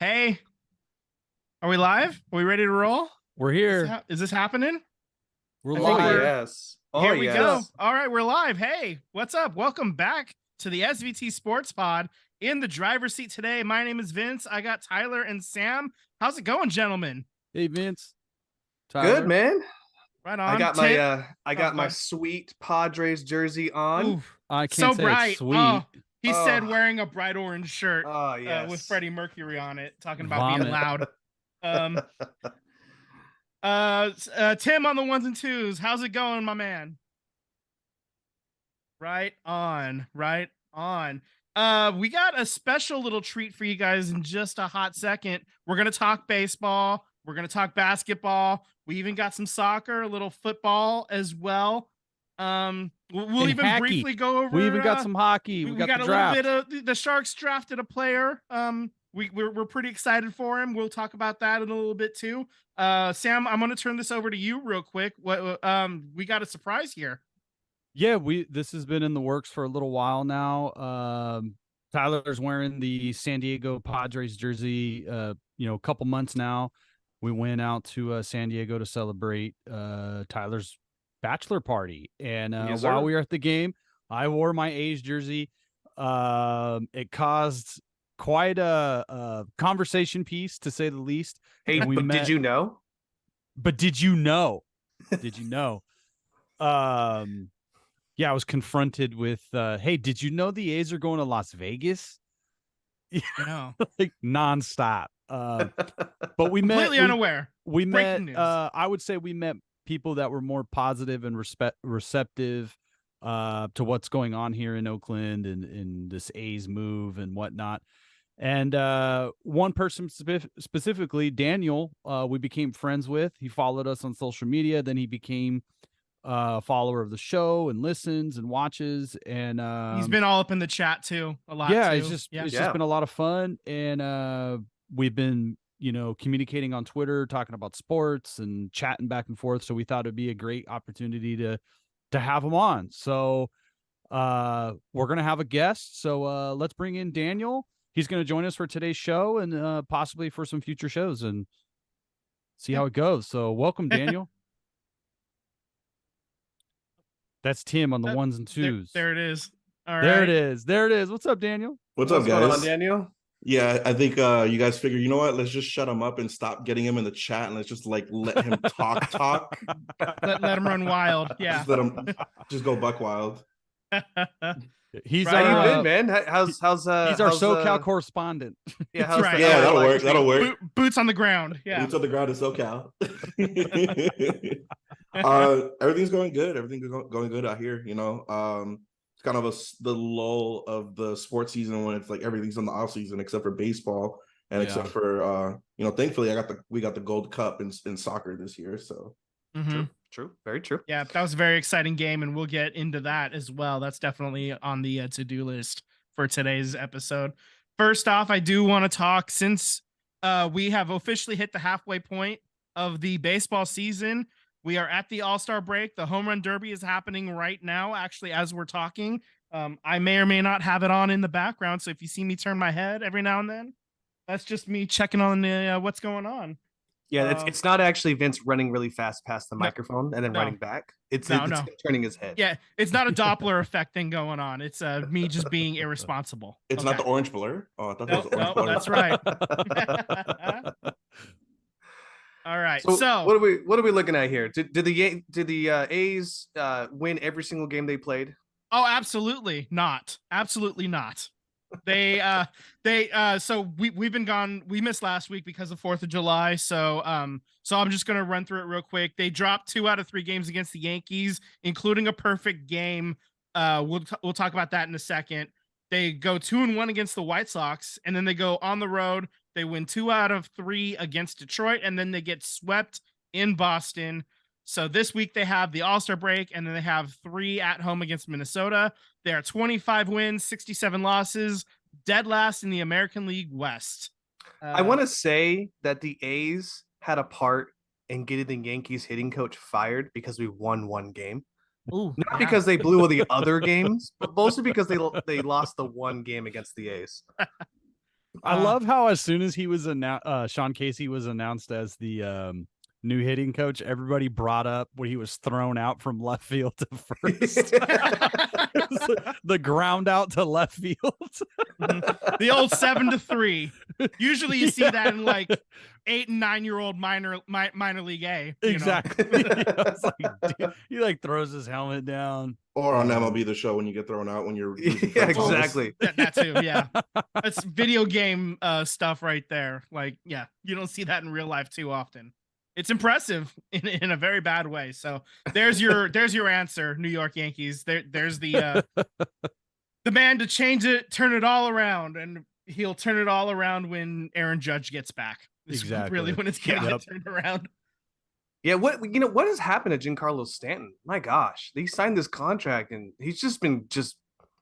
Hey, are we live? Are we ready to roll? We're here. Is this happening? We're I think live. Yes. Here we go. All right, we're live. Hey, what's up? Welcome back to the SVT Sports Pod. In the driver's seat today, my name is Vince. I got Tyler and Sam. How's it going, gentlemen? Hey, Vince. Tyler. Good, man. Right on. I got my sweet Padres jersey on. Oof, I can't so say bright. it's sweet. Oh, he said wearing a bright orange shirt Oh, yes. with Freddie Mercury on it, talking about Vomit. being loud. Tim on the ones and twos. How's it going, my man? Right on. We got a special little treat for you guys in just a hot second. We're going to talk baseball. We're going to talk basketball. We even got some soccer, a little football as well. We'll even hockey. Briefly go over. We even got some hockey. We got the a draft. little bit of the Sharks drafted a player. We're pretty excited for him. We'll talk about that in a little bit too. Sam, I'm going to turn this over to you real quick. We got a surprise here. Yeah, this has been in the works for a little while now. Tyler's wearing the San Diego Padres jersey, a couple months now. We went out to San Diego to celebrate Tyler's bachelor party. And Yes, while sir. we were at the game, I wore my A's jersey. It caused quite a conversation piece, to say the least. Hey, And did you know? But did you know? Did you know? Yeah, I was confronted with, hey, did you know the A's are going to Las Vegas? No. Like nonstop. But we met Completely unaware. We Breaking met. news. I would say we met people that were more positive and receptive to what's going on here in Oakland and this A's move and whatnot. And one person specifically, Daniel, we became friends with. He followed us on social media. Then he became a follower of the show and listens and watches. And He's been all up in the chat too, a lot. Yeah, too. it's just been a lot of fun. And we've been communicating on Twitter, talking about sports and chatting back and forth. So we thought it'd be a great opportunity to have him on. So we're gonna have a guest. So let's bring in Daniel. He's going to join us for today's show and possibly for some future shows and see how it goes. So welcome, Daniel. That's Tim on the ones and twos. There it is. All right. There it is. What's up, Daniel? What's up, going guys? on, Daniel? Yeah, I think you guys figure, you know what? Let's just shut him up and stop getting him in the chat, and let's just let him talk. Let him run wild. Yeah. Just let him just go buck wild. He's Right. How our, you been, man? How's he's our SoCal correspondent. Yeah, how's right. Yeah, that'll like work. That'll work. Boots on the ground. Yeah. Boots on the ground in SoCal. Everything's going good. Everything's going good out here. It's kind of the lull of the sports season when it's like everything's in the off season except for baseball and except for thankfully we got the Gold Cup in soccer this year. So True. Very true. Yeah, that was a very exciting game, and we'll get into that as well. That's definitely on the to-do list for today's episode. First off, I do want to talk, since we have officially hit the halfway point of the baseball season. We are at the All-Star break. The Home Run Derby is happening right now, actually, as we're talking. I may or may not have it on in the background, so if you see me turn my head every now and then, that's just me checking on what's going on. Yeah, it's not actually Vince running really fast past the microphone and then running back. It's turning his head. Yeah, it's not a Doppler effect thing going on. It's me just being irresponsible. it's not the orange blur. Oh, I thought that was orange No, blur. that's right. All right. So what are we looking at here? Did the A's win every single game they played? Oh, absolutely not. Absolutely not. So we've been gone. We missed last week because of 4th of July. So I'm just going to run through it real quick. They dropped 2 out of 3 games against the Yankees, including a perfect game. We'll talk about that in a second. They go 2-1 against the White Sox, and then they go on the road. They win 2 out of 3 against Detroit, and then they get swept in Boston. So this week they have the All-Star break, and then they have 3 at home against Minnesota. They are 25 wins, 67 losses, dead last in the American League West. I want to say that the A's had a part in getting the Yankees hitting coach fired because we won 1 game. Ooh, Not because they blew all the other games, but mostly because they lost the 1 game against the A's. I love how as soon as he was announced, Sean Casey was announced as the new hitting coach, everybody brought up when he was thrown out from left field to first. The ground out to left field. The old 7-3. Usually you see that in like 8 and 9-year-old minor league A. Exactly. Dude, he like throws his helmet down. Or on MLB The Show when you get thrown out when you're yeah, exactly. That too, yeah. That's video game stuff right there. Like, yeah, you don't see that in real life too often. It's impressive in a very bad way. So there's your answer, New York Yankees. There's the man to change it, turn it all around, and he'll turn it all around when Aaron Judge gets back. Exactly. Really when it's gonna get turned around. Yeah, what has happened to Giancarlo Stanton? My gosh, he signed this contract and he's just been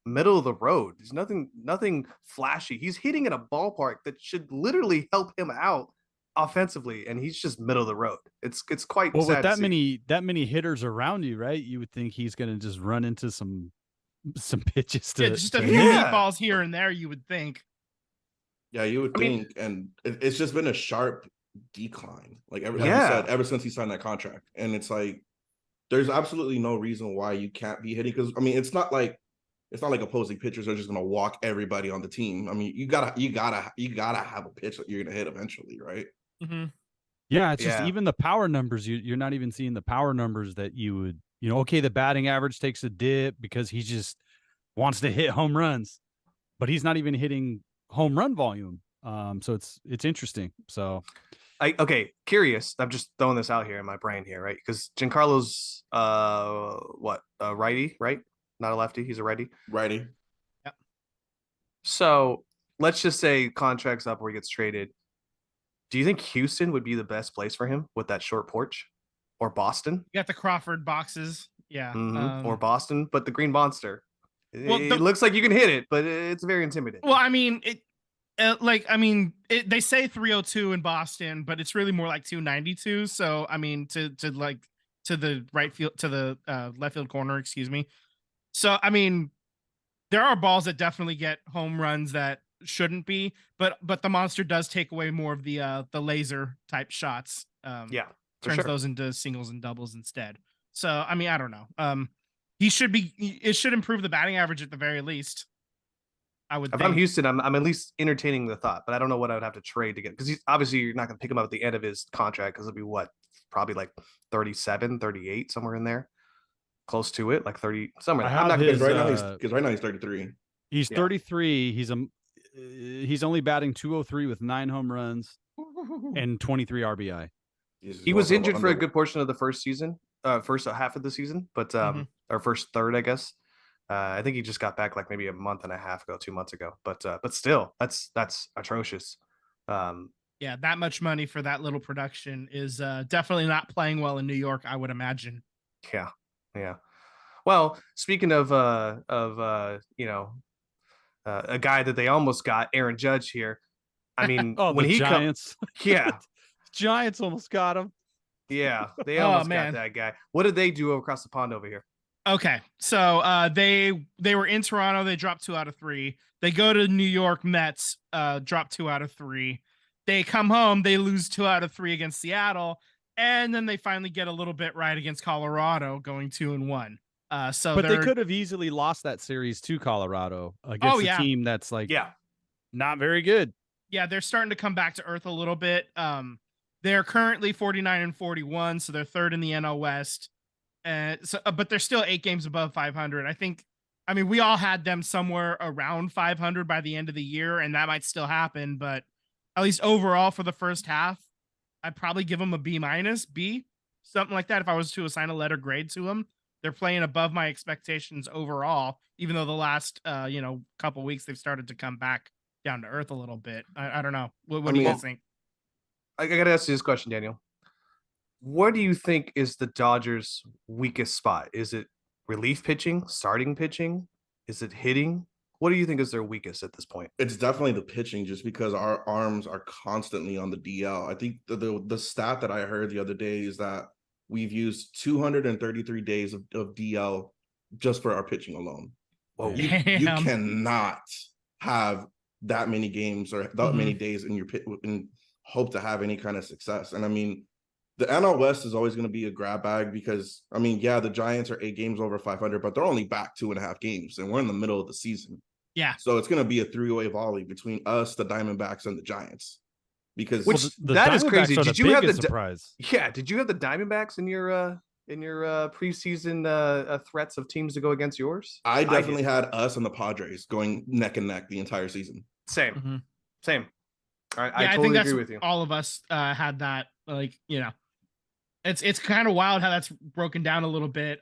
middle of the road. There's nothing flashy. He's hitting in a ballpark that should literally help him out offensively, and he's just middle of the road. It's quite well sad with that many hitters around you, right? You would think he's gonna just run into some pitches to just a few meatballs here and there. You would think. Yeah, you would think, and it's just been a sharp decline. Like ever since he signed that contract, and it's like there's absolutely no reason why you can't be hitting. Because I mean, it's not like opposing pitchers are just gonna walk everybody on the team. I mean, you gotta have a pitch that you're gonna hit eventually, right? Mm-hmm. Yeah, it's just even the power numbers. You're not even seeing the power numbers that you would. Okay, the batting average takes a dip because he just wants to hit home runs, but he's not even hitting home run volume. So it's interesting. So, curious. I'm just throwing this out here in my brain here, right? Because Giancarlo's righty, right? Not a lefty. He's a righty. Righty. Yep. So let's just say contract's up where he gets traded. Do you think Houston would be the best place for him with that short porch, or Boston? You got the Crawford boxes, yeah, or Boston, but the Green Monster. It looks like you can hit it, but it's very intimidating. Well, I mean, they say 302 in Boston, but it's really more like 292. So, I mean, to the right field, to the left field corner, excuse me. So, I mean, there are balls that definitely get home runs that shouldn't be, but the Monster does take away more of the laser type shots. Turns those into singles and doubles instead. So, I mean, I don't know. It should improve the batting average at the very least. I would. If I'm Houston, I'm at least entertaining the thought, but I don't know what I would have to trade to get, because he's obviously you're not going to pick him up at the end of his contract, because it'll be probably like 37, 38, somewhere in there, close to it, like 30 somewhere. Because right now he's 33. He's 33. He's only batting 203 with 9 home runs and 23 RBI. He was injured for a good portion of the first half of the season, but or first third, I guess. I think he just got back like maybe a month and a half ago, 2 months ago. But still, that's atrocious. Yeah, that much money for that little production is definitely not playing well in New York, I would imagine. Yeah. Well, speaking of a guy that they almost got, Aaron Judge here. I mean, when he Giants, Giants almost got him. Yeah, they almost got that guy. What did they do across the pond over here? Okay, so they were in Toronto. They dropped 2 out of 3. They go to New York Mets, drop 2 out of 3. They come home. They lose 2 out of 3 against Seattle, and then they finally get a little bit right against Colorado, going 2-1. But they could have easily lost that series to Colorado against a team that's not very good. Yeah, they're starting to come back to earth a little bit. They're currently 49-41, so they're third in the NL West. But they're still 8 games above 500. I mean, we all had them somewhere around 500 by the end of the year, and that might still happen. But at least overall for the first half, I'd probably give them a B-, B, something like that. If I was to assign a letter grade to them, they're playing above my expectations overall, even though the last, couple weeks they've started to come back down to earth a little bit. I don't know. What do you guys think? I got to ask you this question, Daniel. What do you think is the Dodgers' weakest spot? Is it relief pitching, starting pitching? Is it hitting? What do you think is their weakest at this point? It's definitely the pitching, just because our arms are constantly on the DL. I think the stat that I heard the other day is that we've used 233 days of DL just for our pitching alone. Whoa. You cannot have that many games or that many days in your pit and hope to have any kind of success. And I mean, the NL West is always going to be a grab bag because, I mean, yeah, the Giants are 8 games over 500, but they're only back 2.5 games, and we're in the middle of the season. Yeah. So it's going to be a 3-way volley between us, the Diamondbacks, and the Giants. Because that is crazy. Did you have the surprise? Yeah. Did you have the Diamondbacks in your preseason threats of teams to go against yours? I definitely had us and the Padres going neck and neck the entire season. Same. I I totally think that's agree with you. all of us had that. Like, you know, it's kind of wild how that's broken down a little bit.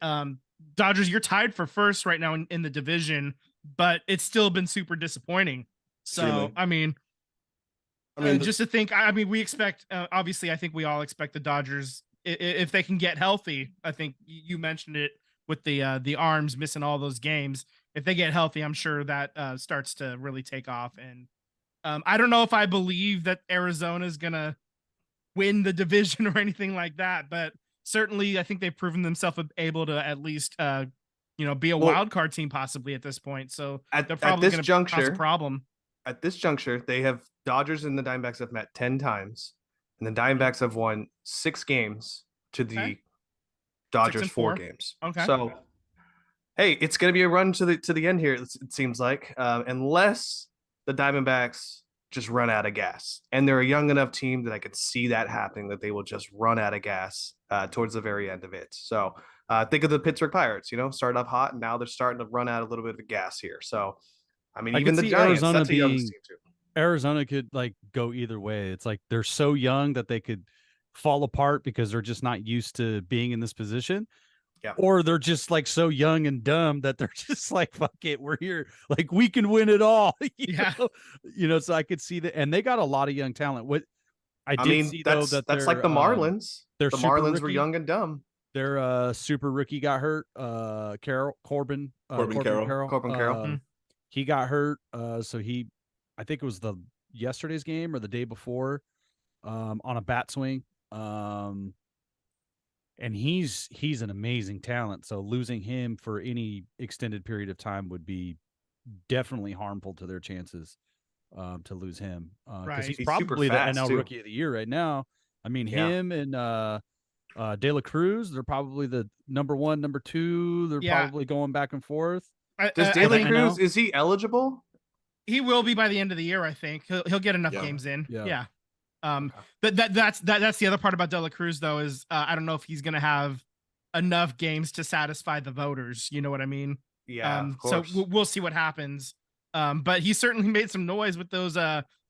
Dodgers, you're tied for first right now in the division, but it's still been super disappointing. So, Extremely. I mean, just to think, I mean, we expect, obviously, I think we all expect the Dodgers, if they can get healthy. I think you mentioned it with the arms missing all those games. If they get healthy, I'm sure that starts to really take off. And I don't know if I believe that Arizona is going to win the division or anything like that, but certainly I think they've proven themselves able to at least, be a wild card team possibly at this point. So they're probably going to cause a problem. At this juncture, they have Dodgers and the Diamondbacks have met 10 times, and the Diamondbacks have won 6 games to the Dodgers 4 games. Okay. So, hey, it's going to be a run to the end here. It seems like, unless the Diamondbacks just run out of gas, and they're a young enough team that I could see that happening, that they will just run out of gas towards the very end of it. So, think of the Pittsburgh Pirates. Started off hot, and now they're starting to run out a little bit of gas here. So, I mean, even the Giants, Arizona that's a young team too. Arizona could like go either way. It's like they're so young that they could fall apart because they're just not used to being in this position. Yeah. Or they're just like so young and dumb that they're just like, fuck it, we're here. Like we can win it all. You know, so I could see that. And they got a lot of young talent. What I did see that's, though, that's like the Marlins. The Marlins were young and dumb. Their super rookie got hurt. Corbin Carroll. He got hurt. So I think it was yesterday's game or the day before, on a bat swing. And he's an amazing talent. So losing him for any extended period of time would be definitely harmful to their chances to lose him. Because he's probably the NL Rookie of the Year right now. I mean, him and De La Cruz, they're probably the number 1, number 2. They're probably going back and forth. Does De La Cruz, is he eligible? He will be by the end of the year, I think. He'll get enough games in. Yeah. But that's the other part about De La Cruz though, is I don't know if he's gonna have enough games to satisfy the voters. You know what I mean? Yeah. Of course. So we'll see what happens. But he certainly made some noise with those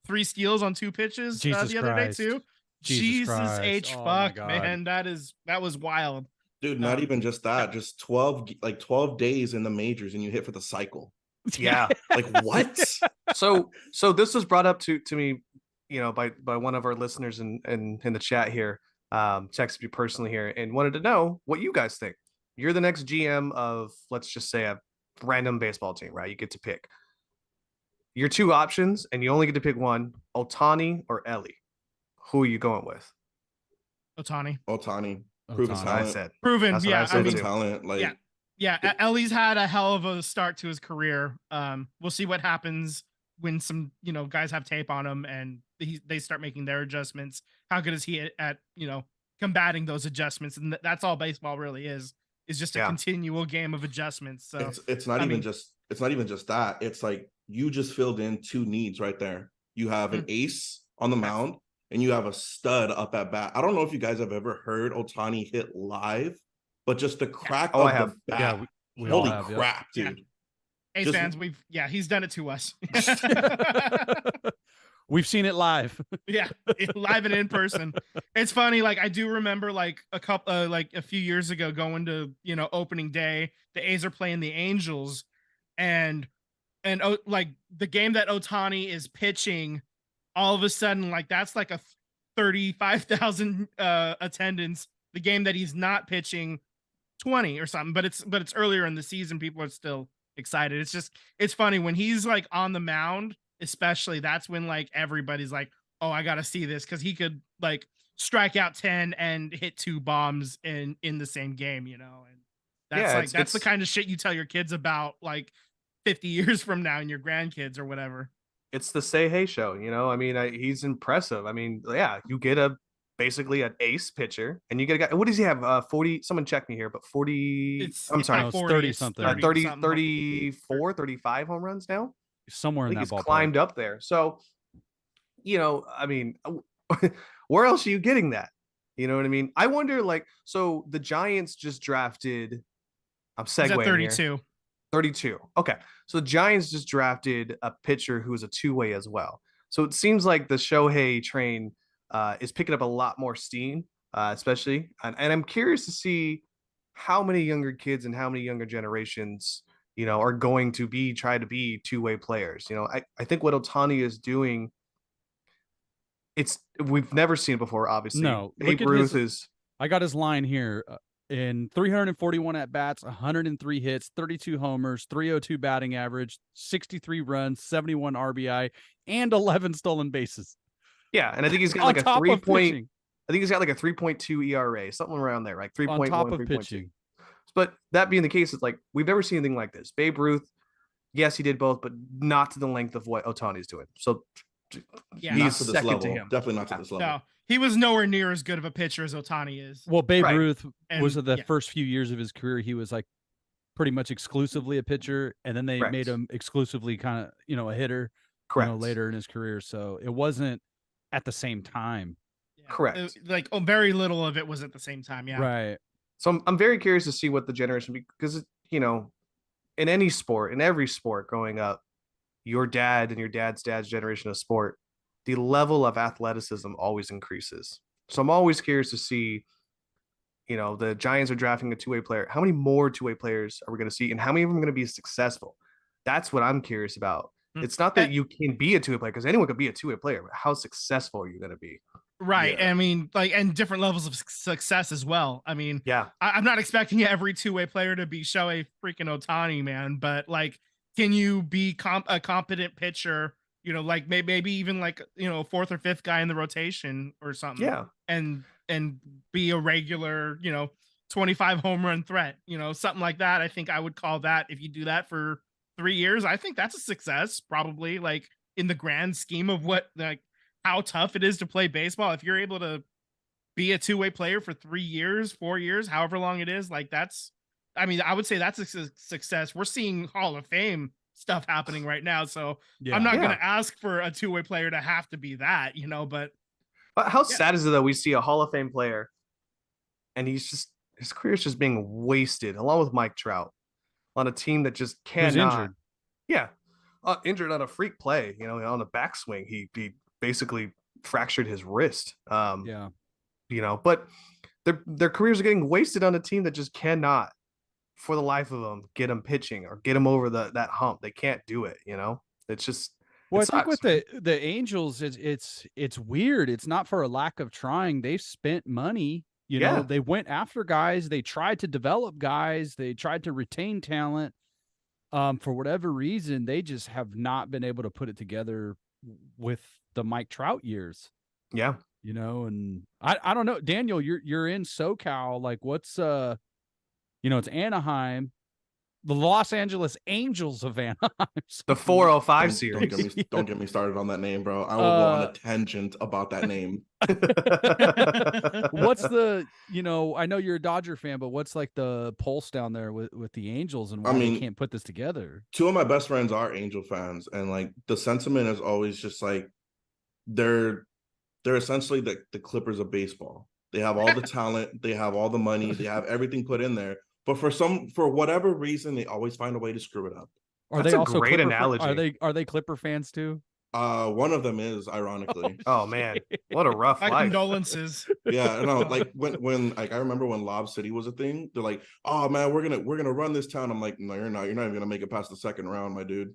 3 steals on 2 pitches the other day too. Jesus H fuck, man, that was wild. Dude, not even just that, just 12 days in the majors and you hit for the cycle. Yeah. Like what? So this was brought up to me, by one of our listeners in the chat here, texted me personally here and wanted to know what you guys think. You're the next GM of, let's just say, a random baseball team, right? You get to pick your 2 options and you only get to pick one, Ohtani or Ellie. Who are you going with? Ohtani. Proven talent. I said. Proven, That's yeah. Proven talent. Like, yeah. Ellie's had a hell of a start to his career. We'll see what happens when some, guys have tape on him and they start making their adjustments. How good is he at combating those adjustments? And that's all baseball really is just a continual game of adjustments. So it's not even just that. It's like you just filled in 2 needs right there. You have an ace on the mound and you have a stud up at bat. I don't know if you guys have ever heard Ohtani hit live, but just the crack of the bat. Yeah, we holy all have, crap, dude. Ace fans, he's done it to us. We've seen it live. Yeah, live and in person. It's funny. Like I do remember like a few years ago going to, opening day, the A's are playing the Angels and like the game that Ohtani is pitching, all of a sudden, like that's like a 35,000 attendance. The game that he's not pitching, 20 or something, but it's earlier in the season. People are still excited. It's funny when he's like on the mound, especially. That's when like everybody's like, oh, I gotta see this, because he could like strike out 10 and hit 2 bombs in the same game, and that's the kind of shit you tell your kids about like 50 years from now and your grandkids or whatever. it's the Say Hey show. You know, I mean, he's impressive. I mean, yeah, you get basically an ace pitcher, and you get a guy. What does he have? 40. Someone check me here, but 40. I'm It's sorry, not it's 40, 30 it's something. 30 30, something. 34, 35 home runs now. Somewhere I in think that he's ballpark. climbed up there. So, you know, I mean, where else are you getting that? You know what I mean? I wonder, like, so the Giants just drafted. I'm He's at segueing here. 32. 32. Okay. So the Giants just drafted a pitcher who is a two-way as well. So it seems like the Shohei train is picking up a lot more steam, especially. And I'm curious to see how many younger kids and how many younger generations, you know, are going to try to be two-way players. You know, I think what Otani is doing, we've never seen it before, obviously. No, Babe look at Ruth his. is I got his line here. In 341 at bats, 103 hits, 32 homers, 302 batting average, 63 runs, 71 RBI, and 11 stolen bases. yeah, and I think he's got On like a top 3 of point. pitching. I think he's got like a 3.2 ERA, something around there, like 3.1, On top of 3.2. pitching. But that being the case, it's like we've never seen anything like this. Babe Ruth, yes, he did both, but not to the length of what Otani's doing. So Yeah. Not he's to this second level. to him. Definitely not to this level. No, he was nowhere near as good of a pitcher as Otani is. Well, Babe Right. Ruth was And, the yeah. first few years of his career. He was like pretty much exclusively a pitcher, and then they Correct. made him exclusively kind of a hitter. Correct. Later in his career, so it wasn't at the same time. Yeah. Correct. Like very little of it was at the same time. Yeah. Right. So I'm very curious to see what the generation, because, you know, in any sport, in every sport growing up, your dad and your dad's generation of sport, the level of athleticism always increases. So I'm always curious to see, you know, the Giants are drafting a two-way player. How many more two-way players are we going to see, and how many of them are going to be successful? That's what I'm curious about. Mm. It's not that you can be a two-way player, because anyone could be a two-way player, but how successful are you going to be? Right. Yeah. I mean, like, and different levels of success as well. I mean, Yeah. I'm not expecting every two-way player to be Shohei freaking Otani, man, but like, can you be a competent pitcher? You know, like maybe even like, you know, fourth or fifth guy in the rotation or something. Yeah. And be a regular, you know, 25 home run threat, you know, something like that. I think I would call that, if you do that for 3 years, I think that's a success, probably, like in the grand scheme of what, like, how tough it is to play baseball. If you're able to be a two-way player for 3 years, 4 years, however long it is, like I mean, I would say that's a success. We're seeing Hall of Fame stuff happening right now. So I'm not going to ask for a two-way player to have to be that, you know, but how sad is it that we see a Hall of Fame player and his career's just being wasted, along with Mike Trout, on a team that just cannot. Who's injured. Yeah. Injured on a freak play, you know, on the backswing. He basically fractured his wrist. Yeah. You know, but their careers are getting wasted on a team that just cannot, for the life of them, get them pitching or get them over that hump. They can't do it, you know? It's just Well, it I think sucks, with the Angels, it's weird. It's not for a lack of trying. They've spent money. You know, Yeah. they went after guys. They tried to develop guys. They tried to retain talent. For whatever reason, they just have not been able to put it together with the Mike Trout years. Yeah. You know, and I don't know, Daniel, you're in SoCal. Like, what's you know, it's Anaheim, the Los Angeles Angels of Anaheim. The 405 Don't series. don't get me started on that name, bro. I will go on a tangent about that name. What's the, you know, I know you're a Dodger fan, but what's like the pulse down there with the Angels and why they can't put this together? Two of my best friends are Angel fans, and like the sentiment is always just like they're essentially the Clippers of baseball. They have all the talent, they have all the money, they have everything put in there, but for whatever reason, they always find a way to screw it up. Are That's they a also great Clipper analogy. Are they Clipper fans too? One of them is, ironically. Oh man, what a rough my life. condolences. Yeah, no, like when like I remember when Lob City was a thing, they're like, "Oh man, we're gonna run this town." I'm like, "No, you're not. You're not even gonna make it past the second round, my dude.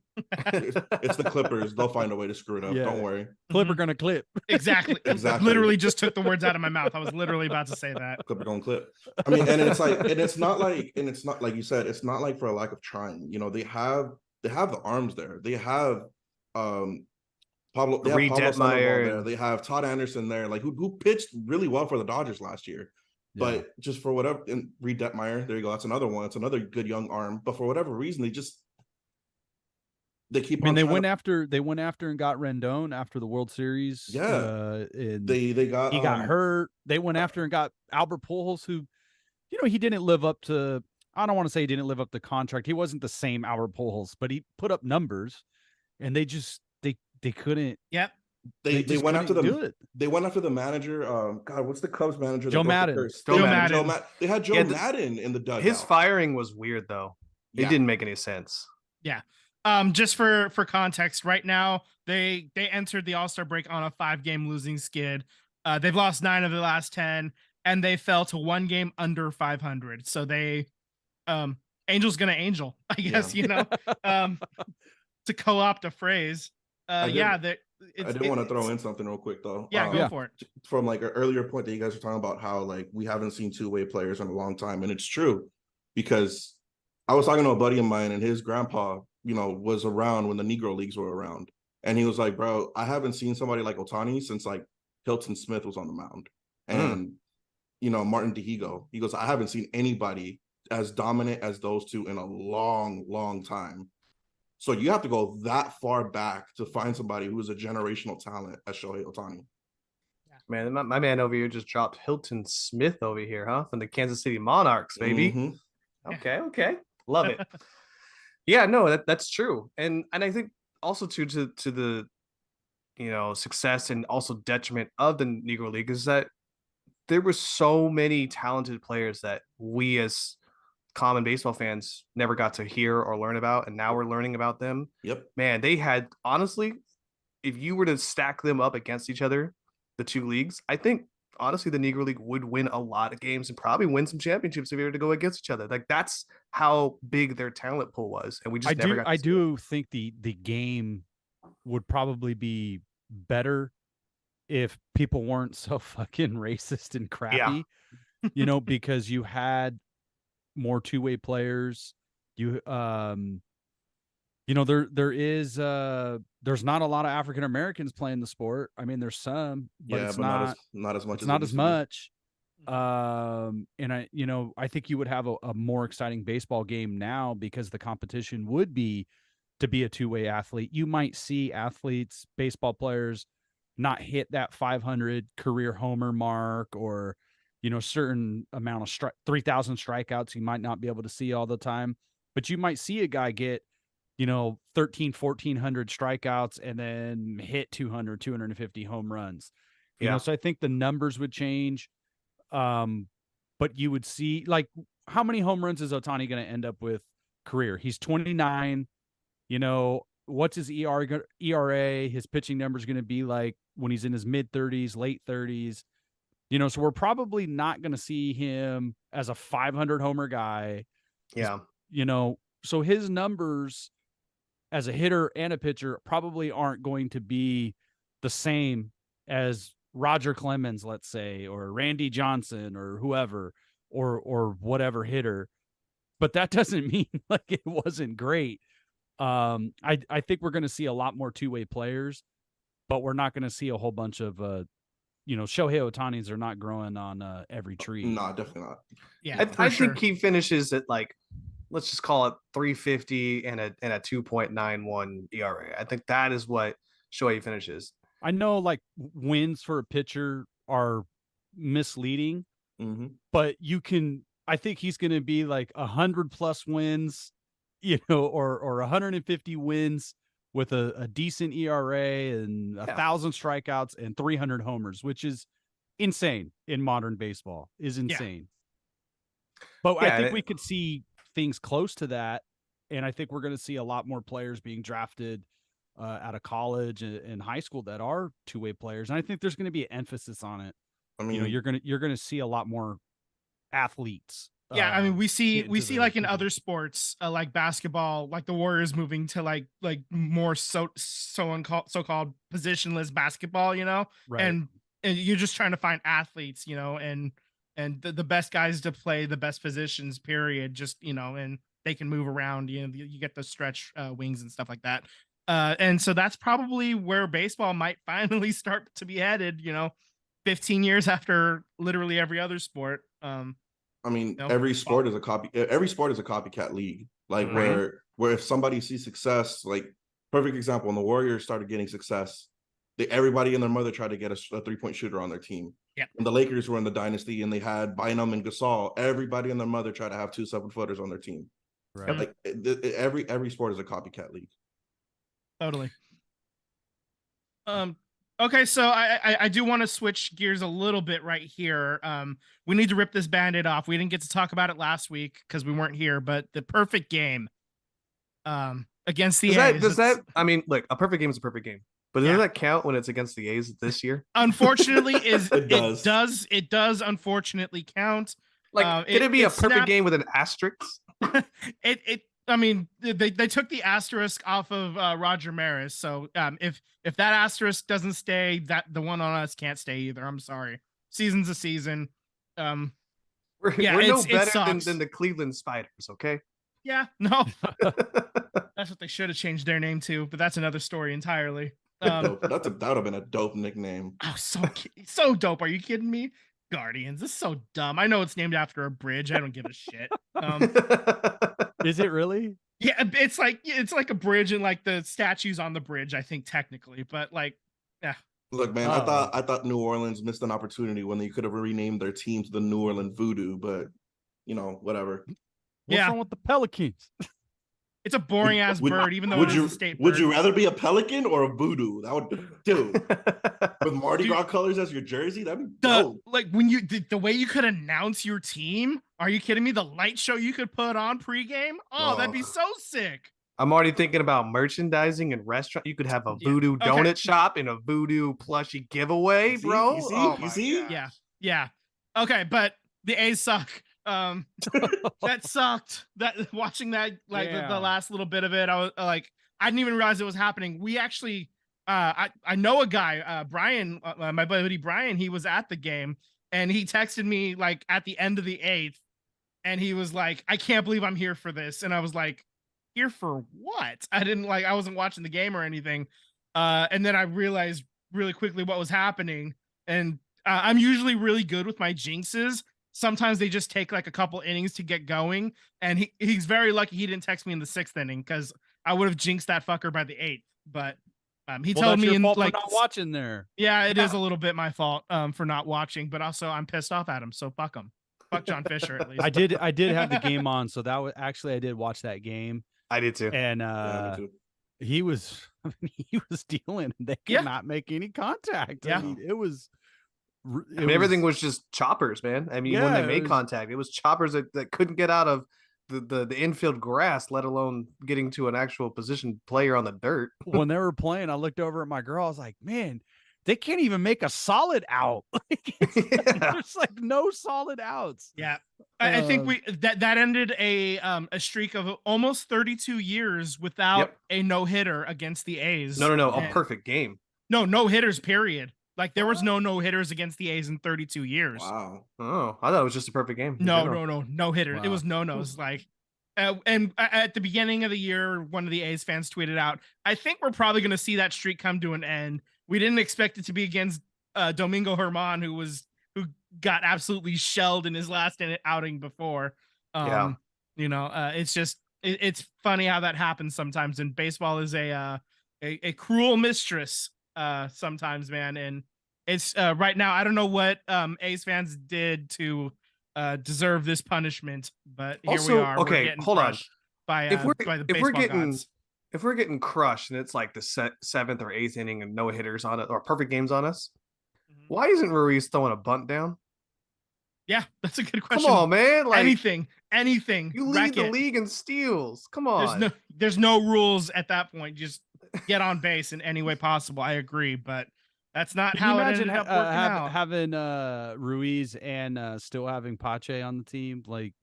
It's the Clippers. They'll find a way to screw it up. Yeah. Don't worry. Clipper gonna clip. Exactly. Exactly. Literally just took the words out of my mouth. I was literally about to say that. Clipper gonna clip." I mean, and it's not like you said, it's not like for a lack of trying. You know, they have the arms there. They have Pablo Reed Sandoval Detmeyer there. They have Todd Anderson there, like who pitched really well for the Dodgers last year. But just for whatever, and Reed Detmeyer, there you go. That's another one. It's another good young arm. But for whatever reason, they keep I mean, on they trying went after and got Rendon after the World Series. Yeah. And they got he got hurt. They went after and got Albert Pujols, who, he didn't live up to. I don't want to say he didn't live up to contract. He wasn't the same Albert Pujols, but he put up numbers, and they just they couldn't. Yep. they just went after couldn't them. do it. They went after the manager. God, what's the Cubs manager? that Joe broke the Madden. curse? Joe Madden. They had Joe Yeah, Madden in the dugout. His firing was weird though. It Yeah. didn't make any sense. Yeah. Just for context, right now they entered the All-Star break on a 5-game losing skid. They've lost 9 of the last 10, and they fell to 1 game under 500. So they, Angel's gonna angel, I guess, to co-opt a phrase. I did It's want to throw in something real quick though. Yeah, go for it. From like an earlier point that you guys were talking about how like we haven't seen two-way players in a long time, and it's true because I was talking to a buddy of mine, and his grandpa, was around when the Negro Leagues were around, and he was like, "Bro, I haven't seen somebody like Ohtani since like Hilton Smith was on the mound, and Martin Dihigo." He goes, "I haven't seen anybody as dominant as those two in a long, long time." So you have to go that far back to find somebody who is a generational talent as Shohei Ohtani. Man, my man over here just dropped Hilton Smith over here, huh? From the Kansas City Monarchs, baby. Mhm. Okay. Love it. Yeah, no, that's true. And I think also to the success and also detriment of the Negro League is that there were so many talented players that we as common baseball fans never got to hear or learn about, and now we're learning about them. Yep. Man, they had, honestly, if you were to stack them up against each other, the two leagues, I think honestly the Negro League would win a lot of games and probably win some championships if they were to go against each other. Like that's how big their talent pool was, and we just never got to I see do think the game would probably be better if people weren't so fucking racist and crappy. Because you had more two-way players. There's not a lot of African Americans playing the sport. I mean, there's some, but it's not as much. It's not as much. And I think you would have a more exciting baseball game now because the competition would be to be a two-way athlete. You might see athletes, baseball players, not hit that 500 career homer mark or certain amount of 3,000 strikeouts you might not be able to see all the time, but you might see a guy get 1,400 strikeouts and then hit 250 home runs. So I think the numbers would change. But you would see, like, how many home runs is Ohtani going to end up with career? He's 29. What's his ERA? His pitching number is going to be like when he's in his mid 30s, late 30s. So we're probably not going to see him as a 500 homer guy. Yeah. So his numbers as a hitter and a pitcher probably aren't going to be the same as Roger Clemens, let's say, or Randy Johnson or whoever, or whatever hitter. But that doesn't mean like it wasn't great. I think we're going to see a lot more two-way players, but we're not going to see a whole bunch of Shohei Ohtanis are not growing on every tree. No, definitely not. Yeah, I think he finishes at like, let's just call it 350 and a 2.91 ERA. I think that is what Shohei finishes. I know like wins for a pitcher are misleading, but I think he's going to be like 100+ wins, or 150 wins with a decent ERA and 1,000 strikeouts and 300 homers, which is insane in modern baseball. Is insane. But I think we could see things close to that, and I think we're going to see a lot more players being drafted out of college and high school that are two-way players, and I think there's going to be an emphasis on it. I mean, you're going to see a lot more athletes. Yeah, I mean, we see like in other sports, like basketball, like the Warriors moving to like more so-called positionless basketball, right. and you're just trying to find athletes, and the best guys to play the best positions, period. Just and they can move around. You get the stretch wings and stuff like that. And so that's probably where baseball might finally start to be headed. 15 years after literally every other sport. I mean, every sport is a copycat league. Like where if somebody sees success, like perfect example. When the Warriors started getting success, everybody and their mother tried to get a 3-point shooter on their team. Yeah. When the Lakers were in the dynasty and they had Bynum and Gasol, everybody and their mother tried to have 2 7-footers on their team. Right. Like every sport is a copycat league. Totally. Okay, so I do want to switch gears a little bit right here. We need to rip this Band-Aid off. We didn't get to talk about it last week because we weren't here, but the perfect game against the A's. Does that I mean, look, a perfect game is a perfect game. But does Yeah. that count when it's against the A's this year? Unfortunately, It does unfortunately count. Like, could it be a perfect game with an asterisk? I mean, they took the asterisk off of Roger Maris, so if that asterisk doesn't stay, that the one on us can't stay either. I'm sorry. Season's a season. We're Yeah, no it better sucks. than the Cleveland Spiders, okay? Yeah, no, that's what they should have changed their name to, but that's another story entirely. Dope. That would have been a dope nickname. Oh, so dope. Are you kidding me? Guardians. This is so dumb. I know it's named after a bridge. I don't give a shit. Is it really? Yeah, it's like a bridge and like the statues on the bridge, I think technically, but like, yeah. Look, man, Oh. I thought New Orleans missed an opportunity when they could have renamed their team to the New Orleans Voodoo, but whatever. What's Yeah. wrong with the Pelicans? It's a boring ass bird, even though would it you is a state would bird. you rather be a pelican or a voodoo? That would dude with Mardi Dude. Gras colors as your jersey. That'd be dope. Like when you the way you could announce your team? Are you kidding me? The light show you could put on pregame? Oh, that'd be Oh. so sick. I'm already thinking about merchandising and restaurant. You could have a Yeah, voodoo okay. donut shop and a voodoo plushie giveaway, See? bro. You see? Oh You my see? gosh. Yeah. Okay, but the A's suck. That sucked. That watching that like the Damn. last little bit of it, I was like, I didn't even realize it was happening. We actually, I know a guy, Brian, my buddy Brian. He was at the game, and he texted me like at the end of the 8th, and he was like, "I can't believe I'm here for this," and I was like, "Here for what?" I wasn't watching the game or anything, and then I realized really quickly what was happening, and I'm usually really good with my jinxes. Sometimes they just take like a couple innings to get going, and he's very lucky he didn't text me in the 6th inning because I would have jinxed that fucker by the 8th. But he Well, told that's me your in fault like for not watching there. yeah, it is a little bit my fault for not watching, but also I'm pissed off at him, so fuck him. Fuck John Fisher at least. I did have the game on, so that was actually I did watch that game, I did too. and Yeah, me too. he was dealing, and they could Yeah. not make any contact. Yeah. I mean, it was. I mean, everything was just choppers, man. I mean, when Yeah, they it made was- contact, it was choppers that couldn't get out of the infield grass, let alone getting to an actual position player on the dirt. when they were playing. I looked over at my girl. I was like, man, they can't even make a solid out. Yeah. There's like no solid outs. Yeah, I think Um, we that ended a streak of almost 32 years without Yep. a no hitter against the A's. No, a And- perfect game. no hitters. Period. Like there was no hitters against the A's in 32 years. Wow. Oh, I thought it was just a perfect game. in No, general. no hitter. It Wow. was no-nos. Like, and at the beginning of the year, one of the A's fans tweeted out, "I think we're probably going to see that streak come to an end. We didn't expect it to be against Domingo Germán, who got absolutely shelled in his last outing before." Yeah. It's just it's funny how that happens sometimes. And baseball is a cruel mistress sometimes, man. And it's right now, I don't know what A's fans did to deserve this punishment, but here we Also, are. We're okay, getting hold on. crushed by If we're by the if we're baseball getting gods. if we're getting crushed and it's like the 7th or 8th inning and no hitters on it or perfect games on us, Mhm. why isn't Ruiz throwing a bunt down? Yeah, that's a good Come question. on, man! Like anything. you lead wreck the it. league in steals. Come There's on. there's no rules at that point. Just get on base in any way possible. I agree, but that's not Can you how it imagine ended up working out. having Ruiz and still having Pache on the team? Like,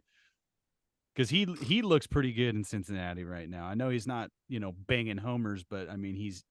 because he looks pretty good in Cincinnati right now. I know he's not banging homers, but I mean he's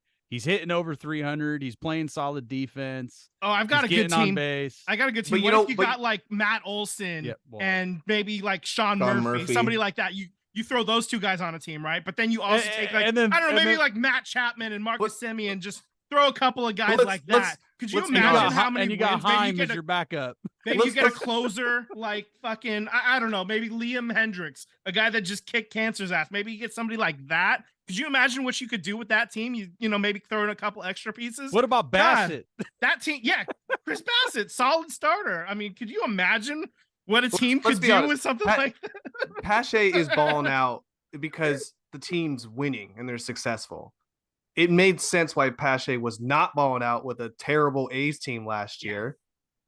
hitting over 300. He's playing solid defense. Oh, I've got He's a good getting on team. base. I got a good But team. you What know- if you but- got like Matt Olson Yeah, well- and maybe like Sean Sean Murphy, Murphy. somebody like that? You throw those two guys on a team, right? But then you also take like and then- I don't know, and maybe then- like Matt Chapman and Marcus Semien. Just throw a couple of guys let's- like let's- that. Could you let's be imagine honest. how many and you got wins? Maybe you Heim get as a your backup. Maybe you Let's- get a let's- closer like fucking I don't know, maybe Liam Hendricks, a guy that just kicked cancer's ass. Maybe you get somebody like that. Could you imagine what you could do with that team? You know, maybe throw in a couple extra pieces. What about God. Bassett? That team, yeah, Chris Bassett, solid starter. I mean, could you imagine what a team let's could be do honest. with something Pat- like that? Pache is balling out because the team's winning and they're successful. It made sense why Pache was not balling out with a terrible A's team last year.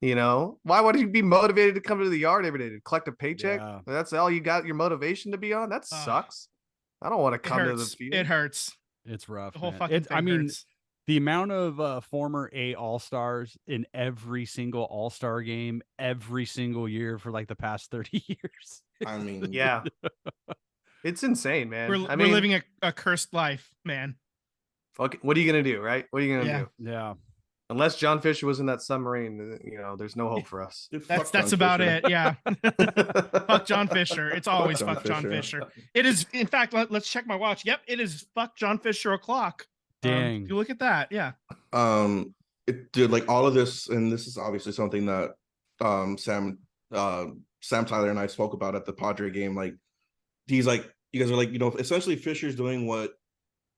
You know, why would he be motivated to come to the yard every day to collect a paycheck? Yeah. That's all you got your motivation to be on? That sucks. I don't want to It come to the hurts. field. It hurts. It's rough. The whole man. fucking thing I mean, hurts. the amount of former A All-Stars in every single All-Star game every single year for like the past 30 years. I mean, Yeah. It's insane, man. We're I mean, living a cursed life, man. fuck it. What are you gonna do, right? What are you gonna Yeah. do? Yeah. Unless John Fisher was in that submarine, you know, there's no hope for us. dude, fuck That's John about Fisher. it. Yeah. Fuck John Fisher. It's always John fuck John Fisher. Fisher. It is, in fact, let's check my watch. Yep, it is fuck John Fisher o'clock. Dang. You look at that. Yeah. Dude, like all of this, and this is obviously something that Sam Tyler and I spoke about at the Padre game. Like, he's like, you guys are like, you know, essentially Fisher's doing what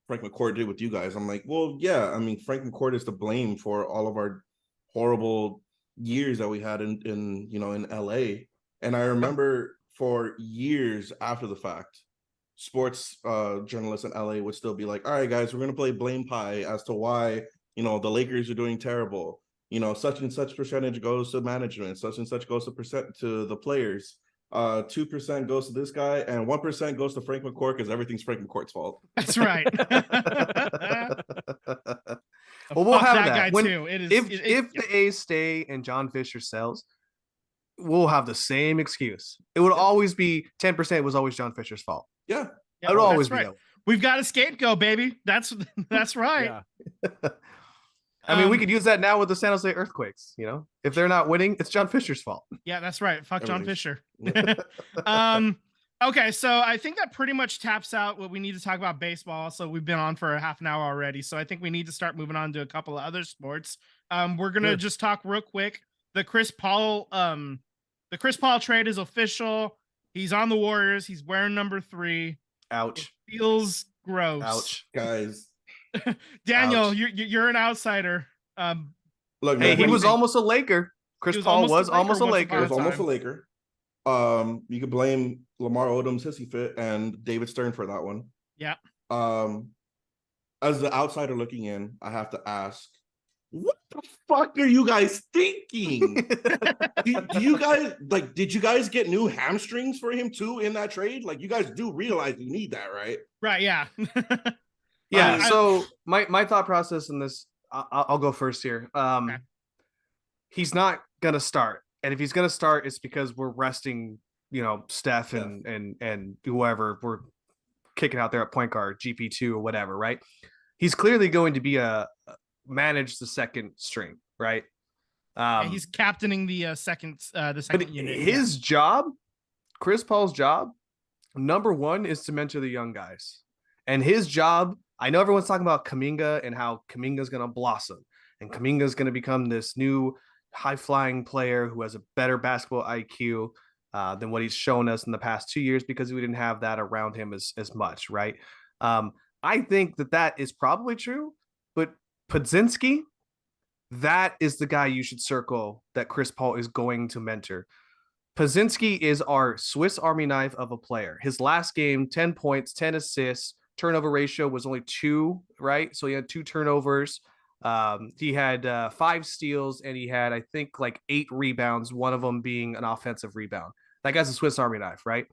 Frank McCourt did with you guys. I'm like, well, yeah, I mean, Frank McCourt is to blame for all of our horrible years that we had in you know, in LA. And I remember for years after the fact, sports journalists in LA would still be like, all right, guys, we're gonna play blame pie as to why, you know, the Lakers are doing terrible. You know, such and such percentage goes to management, such and such goes to the players. 2% goes to this guy, and 1% goes to Frank McCourt because everything's Frank McCourt's fault. That's right. Well, we'll Fuck have that that. guy When- too. It is if yeah. the A's stay and John Fisher sells, we'll have the same excuse. It would always be 10% was always John Fisher's fault. Yeah. Yeah, It would that's always be right. that way. We've got a scapegoat, baby. That's right. Yeah. I mean, we Um, could use that now with the San Jose Earthquakes. You know, if they're not winning, it's John Fisher's fault. Yeah, that's right. Fuck John Everything's- Fisher. Okay, so I think that pretty much taps out what we need to talk about baseball. So we've been on for a half an hour already. So I think we need to start moving on to a couple of other sports. We're gonna Sure. just talk real quick. The Chris Paul trade is official. He's on the Warriors. He's wearing number 3. Ouch. Feels gross. Ouch. Guys, Daniel, Ouch. you're an outsider. look, Hey, man, he when was you- almost a Laker. Chris was Paul almost a was Laker almost a once Laker. upon It a was almost a time. Laker. You could blame Lamar Odom's hissy fit and David Stern for that one. Yeah. As the outsider looking in, I have to ask, what the fuck are you guys thinking? do you guys like? Did you guys get new hamstrings for him too in that trade? Like, you guys do realize you need that, right? Right, yeah. Yeah. I- So my thought process in this, I'll go first here. Okay. He's not gonna start, and if he's gonna start, it's because we're resting, you know, Steph Yeah. and whoever we're kicking out there at point guard, GP2 or whatever, right? He's clearly going to be manage the second string, right? Yeah, he's captaining the second But unit. his job, Chris Paul's job, number one is to mentor the young guys. And his job, I know everyone's talking about Kuminga and how Kuminga's going to blossom. And Kuminga's going to become this new high-flying player who has a better basketball IQ than what he's shown us in the past 2 years because we didn't have that around him as much, right? I think that is probably true. But Podzinski, that is the guy you should circle that Chris Paul is going to mentor. Podzinski is our Swiss Army knife of a player. His last game, 10 points, 10 assists, turnover ratio was only 2, right? So he had 2 turnovers. He had 5 steals and he had, I think, like 8 rebounds, one of them being an offensive rebound. That guy's a Swiss Army knife, right?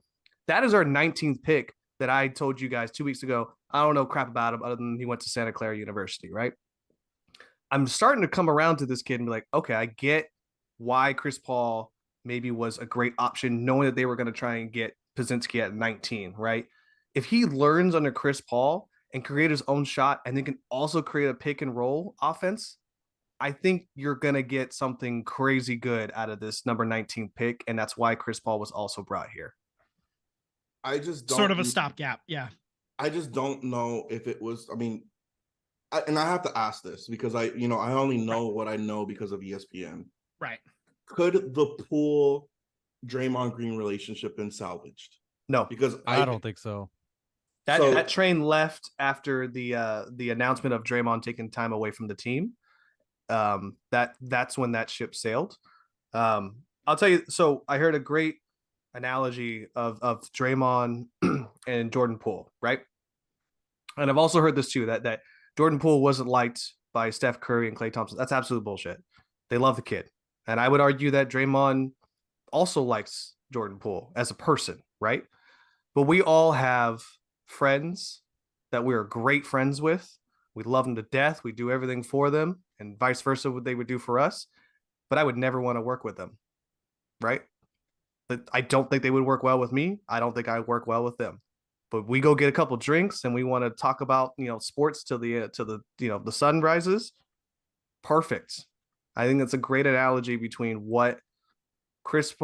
That is our 19th pick that I told you guys 2 weeks ago. I don't know crap about him other than he went to Santa Clara University, right? I'm starting to come around to this kid and be like, okay, I get why Chris Paul maybe was a great option, knowing that they were going to try and get Podzinski at 19, right? If he learns under Chris Paul and create his own shot and then can also create a pick and roll offense, I think you're going to get something crazy good out of this number 19 pick. And that's why Chris Paul was also brought here. I just don't sort of a stopgap. Yeah. I just don't know if it was. I mean, and I have to ask this because I only know what I know because of ESPN. Right. Could the Poole Draymond Green relationship been salvaged? No, Because I don't think so. that train left after the announcement of Draymond taking time away from the team. That's when that ship sailed. I'll tell you. So I heard a great analogy of Draymond and Jordan Poole, right? And I've also heard this too, that Jordan Poole wasn't liked by Steph Curry and Klay Thompson. That's absolute bullshit. They love the kid, and I would argue that Draymond also likes Jordan Poole as a person, right? But we all have friends that we are great friends with. We love them to death. We do everything for them, and vice versa, what they would do for us. But I would never want to work with them, right? But I don't think they would work well with me. I don't think I work well with them. But we go get a couple drinks and we want to talk about sports till the the sun rises. Perfect. I think that's a great analogy between what Jordan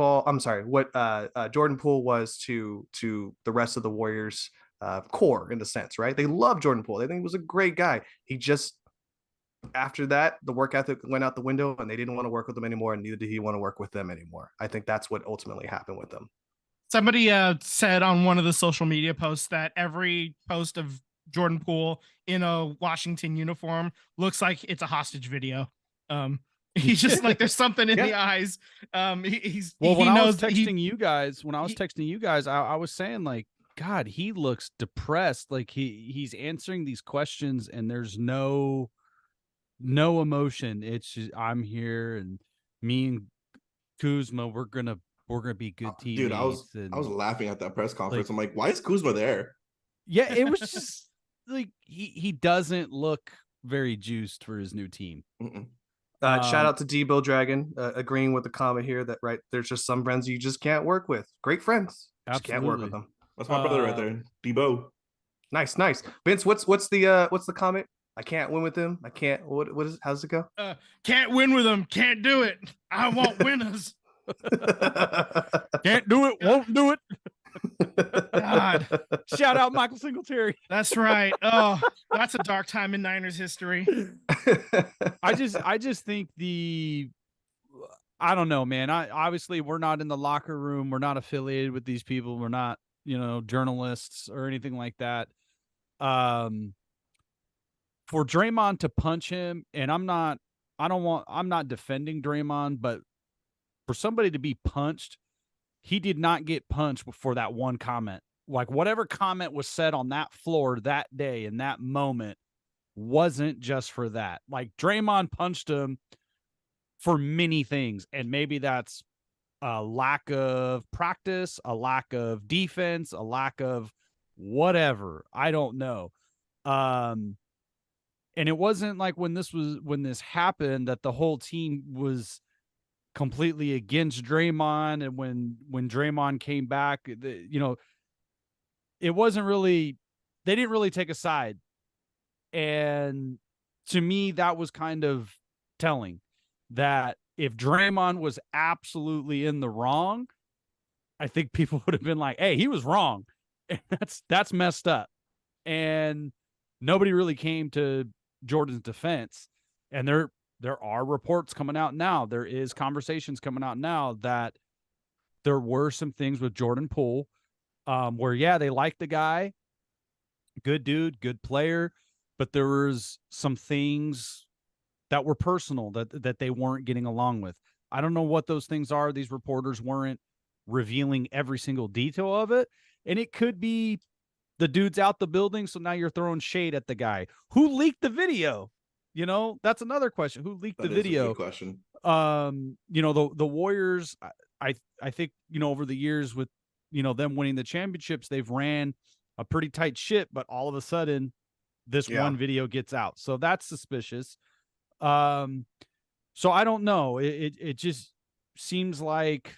Poole was to the rest of the Warriors core in a sense, right? They love Jordan Poole. They think he was a great guy. He just, after that, the work ethic went out the window and they didn't want to work with him anymore, and neither did he want to work with them anymore. I think that's what ultimately happened with them. Somebody said on one of the social media posts that every post of Jordan Poole in a Washington uniform looks like it's a hostage video. He's just like, there's something in the eyes. When I was texting you guys, I was saying, like, God, he looks depressed. Like he's answering these questions and there's no emotion. It's just, I'm here and me and Kuzma, we're gonna be good teammates. Dude, I was laughing at that press conference. I'm like, why is Kuzma there? Yeah, it was just like he doesn't look very juiced for his new team. Shout out to Debo Dragon, agreeing with the comment here that there's just some friends you just can't work with. Great friends, just can't work with them. That's my brother right there, Debo. Nice. Vince, what's the comment? I can't win with him. I can't. How's it go? Can't win with them. Can't do it. I want winners. Can't do it. Won't do it. God. Shout out Michael Singletary. That's right. Oh, that's a dark time in Niners history. I just think I don't know, man. Obviously we're not in the locker room. We're not affiliated with these people. We're not, journalists or anything like that. For Draymond to punch him, and I'm not defending Draymond, but for somebody to be punched, he did not get punched for that one comment. Like, whatever comment was said on that floor that day in that moment wasn't just for that. Like, Draymond punched him for many things, and maybe that's a lack of practice, a lack of defense, a lack of whatever. I don't know. And it wasn't like when this happened that the whole team was completely against Draymond, and when Draymond came back, it wasn't really, they didn't really take a side. And to me, that was kind of telling that if Draymond was absolutely in the wrong, I think people would have been like, hey, he was wrong. And that's messed up. And nobody really came to Jordan's defense. And there are reports coming out now. There is conversations coming out now that there were some things with Jordan Poole where, yeah, they liked the guy, good dude, good player, but there was some things that were personal that they weren't getting along with. I don't know what those things are. These reporters weren't revealing every single detail of it. And it could be the dude's out the building, so now you're throwing shade at the guy. Who leaked the video? That's another question. Who leaked the video? Is a good question. The Warriors, I think, over the years with, them winning the championships, they've ran a pretty tight ship, but all of a sudden this one video gets out. So that's suspicious. So I don't know. It just seems like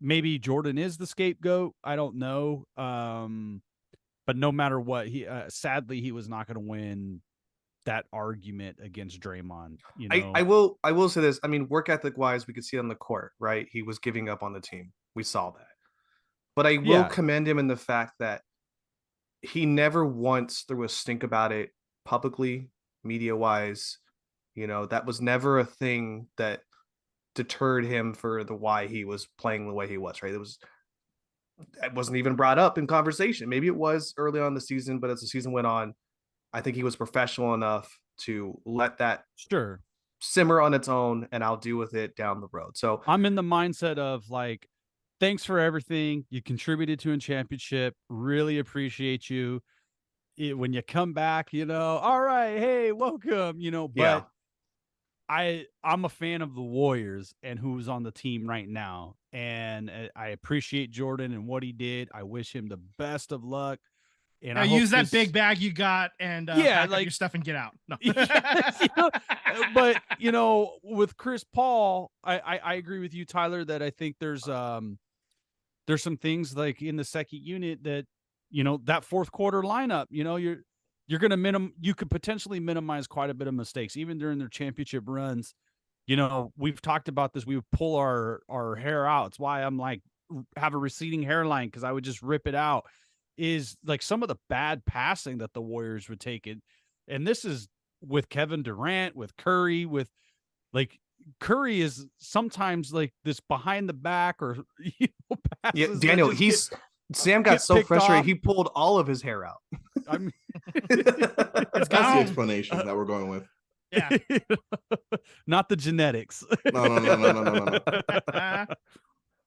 maybe Jordan is the scapegoat. I don't know. But no matter what, sadly, he was not going to win that argument against Draymond. I will say this. I mean, work ethic wise, we could see it on the court, right? He was giving up on the team. We saw that. But I will commend him in the fact that he never once threw a stink about it publicly, media wise. That was never a thing that deterred him for the why he was playing the way he was, right? It wasn't even brought up in conversation. Maybe it was early on in the season, but as the season went on, I think he was professional enough to let that Sure. simmer on its own, and I'll deal with it down the road. So I'm in the mindset of like, thanks for everything you contributed to in championship. Really appreciate you. When you come back, all right, hey, welcome, but I'm a fan of the Warriors and who's on the team right now. And I appreciate Jordan and what he did. I wish him the best of luck. And Now I use hope that big bag you got and pack up your stuff and get out. No. But with Chris Paul, I agree with you, Tyler, that I think there's some things like in the second unit that that fourth quarter lineup, you're gonna you could potentially minimize quite a bit of mistakes even during their championship runs. We've talked about this. We would pull our hair out. It's why I'm like have a receding hairline, because I would just rip it out. Is like some of the bad passing that the Warriors would take it. And this is with Kevin Durant, with Curry, with like Curry is sometimes like this behind the back or passes Daniel, Sam got so frustrated he pulled all of his hair out. I mean, that's the explanation that we're going with. Yeah. Not the genetics.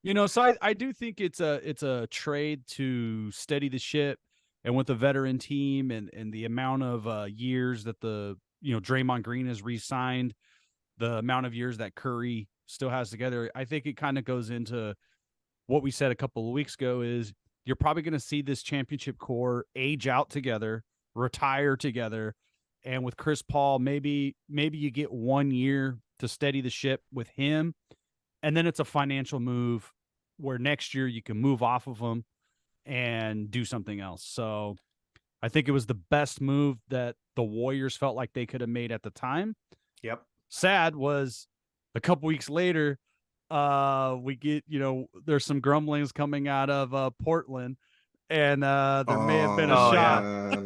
No. So I do think it's a trade to steady the ship, and with the veteran team and the amount of years that Draymond Green has re-signed, the amount of years that Curry still has together, I think it kind of goes into what we said a couple of weeks ago is you're probably going to see this championship core age out together, retire together. And with Chris Paul, maybe you get 1 year to steady the ship with him. And then it's a financial move where next year you can move off of him and do something else. So I think it was the best move that the Warriors felt like they could have made at the time. Yep. Sad was a couple weeks later, we get, there's some grumblings coming out of Portland, and there may have been a shot.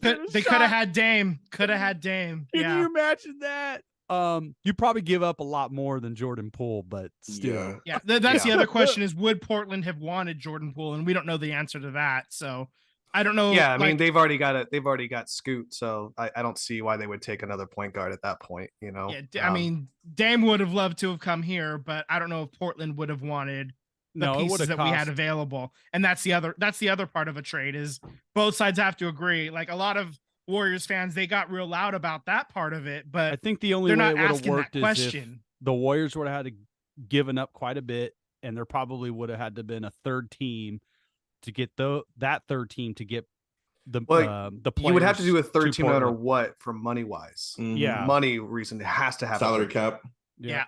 They could have had Dame. Could have had Dame. Can you imagine that? You probably give up a lot more than Jordan Poole, but still. Yeah. That's the other question is, would Portland have wanted Jordan Poole? And we don't know the answer to that. So I don't know. Yeah, I mean, they've already got Scoot, so I don't see why they would take another point guard at that point, Yeah, I mean, Dame would have loved to have come here, but I don't know if Portland would have wanted the pieces that we had available. And that's the other part of a trade is both sides have to agree. Like a lot of Warriors fans, they got real loud about that part of it, but I think the only way it would have worked is if the Warriors would have had to given up quite a bit, and there probably would have had to been a third team to get that third team to get the players. You would have to do a third team no matter what for money wise. Mm-hmm. Yeah, money reason it has to have salary cap. Yeah.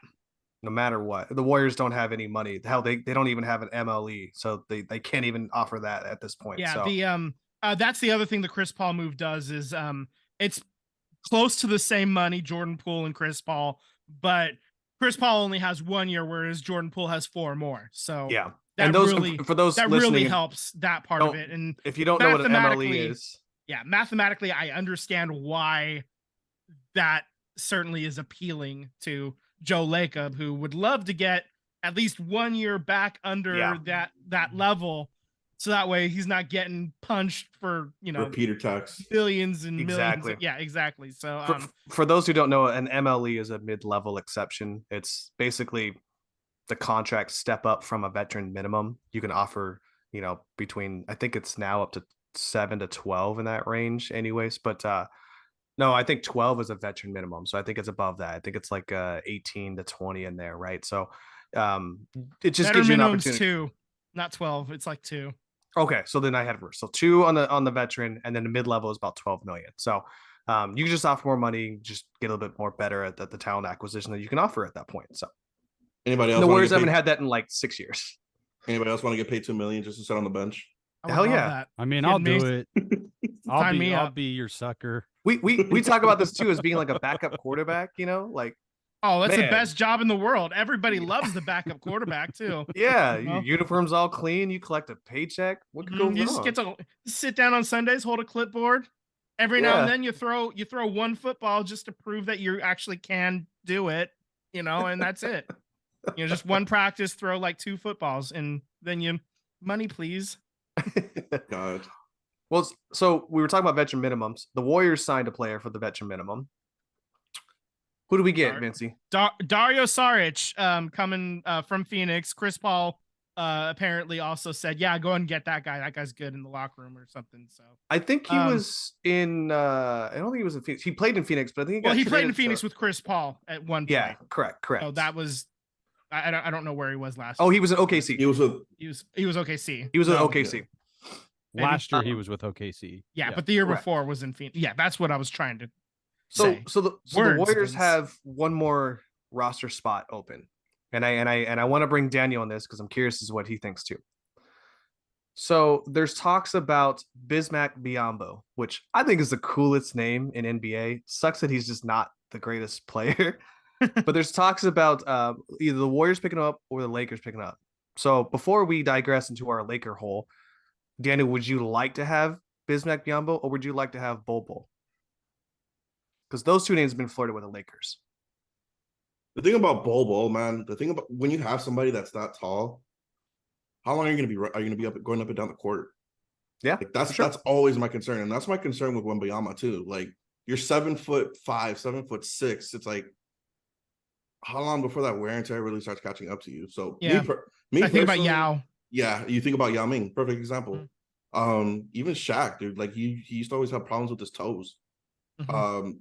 No matter what, the Warriors don't have any money. Hell, they don't even have an MLE, so they can't even offer that at this point. Yeah, so. That's the other thing the Chris Paul move does is it's close to the same money, Jordan Poole and Chris Paul, but Chris Paul only has 1 year, whereas Jordan Poole has 4 more. So yeah, that and those really, for those that really helps that part of it. And if you don't know what an MLE is, yeah, mathematically, I understand why that certainly is appealing to Joe Lacob, who would love to get at least 1 year back under that level. So that way he's not getting punched for, repeater tax, billions and exactly. millions. Yeah, exactly. So for those who don't know, an MLE is a mid-level exception. It's basically the contract step up from a veteran minimum. You can offer, between, I think it's now up to 7 to 12 in that range anyways. But no, I think 12 is a veteran minimum. So I think it's above that. I think it's like 18 to 20 in there. Right. So it just gives you an opportunity. 2, not 12. It's like 2. Okay, so then I had reverse. So 2 on the veteran, and then the mid level is about 12 million. So you can just offer more money, just get a little bit more better at the talent acquisition that you can offer at that point. So anybody else? The Warriors haven't had that in like 6 years. Anybody else want to get paid $2 million just to sit on the bench? Hell yeah! That. I mean, I'll do it. I'll be your sucker. We talk about this too as being like a backup quarterback. Like. Oh, that's the best job in the world. Everybody loves the backup quarterback too. Yeah, your uniform's all clean. You collect a paycheck. What could go wrong? You just get to sit down on Sundays, hold a clipboard. Every now and Yeah. then you throw one football just to prove that you actually can do it, and that's it. Just one practice, throw like 2 footballs, and then you money, please. God. Well, so we were talking about veteran minimums. The Warriors signed a player for the veteran minimum. Who do we get, Dar- Vincey? Dario Saric, coming from Phoenix. Chris Paul apparently also said, "Yeah, go and get that guy. That guy's good in the locker room or something." So, I think he was in. I don't think he was in Phoenix. He played in Phoenix, but I think he played in traded Phoenix to- with Chris Paul at one point. Yeah, correct. So that was. I don't know where he was last. Oh, year. he was in OKC. He was with He was OKC. He was in No. OKC. Maybe- Last year he was with OKC. Yeah, but the year correct. before was in Phoenix. Yeah, that's what I was trying to So say. the Words, Warriors Vince. have one more roster spot open, and I want to bring Daniel on this because I'm curious as to what he thinks too. So there's talks about Bismack Biyombo, which I think is the coolest name in NBA. Sucks that he's just not the greatest player, but there's talks about either the Warriors picking him up or the Lakers picking him up. So before we digress into our Laker hole, Daniel, would you like to have Bismack Biyombo or would you like to have Bol Bol? Because those two names have been flirted with the Lakers. the thing about Bol Bol, man. The thing about when you have somebody that's that tall, how long are you gonna be going up and down the court? Yeah, Like that's for sure. that's always my concern, and that's my concern with Wembanyama too. Like you're 7'5", 7'6". It's like how long before that wear and tear really starts catching up to you? So Yeah. me I think about personally, Yao. Yeah, you think about Yao Ming, perfect example. Mhm. Even Shaq, dude, like he used to always have problems with his toes. Mhm.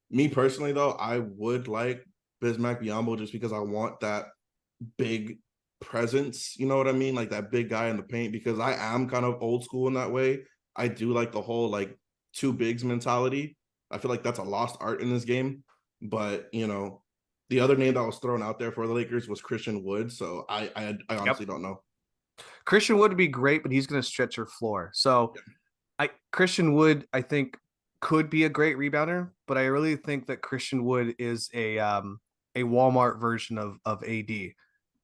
Me personally though, I would like Bismack Biyombo just because I want that big presence, you know what I mean? Like that big guy in the paint, because I am kind of old school in that way. I do like the whole like two bigs mentality. I feel like that's a lost art in this game. But the other name that was thrown out there for the Lakers was Christian Wood. So I honestly don't know. Christian Wood would be great, but he's going to stretch your floor. So Christian Wood, I think, could be a great rebounder, but I really think that Christian Wood is a Walmart version of AD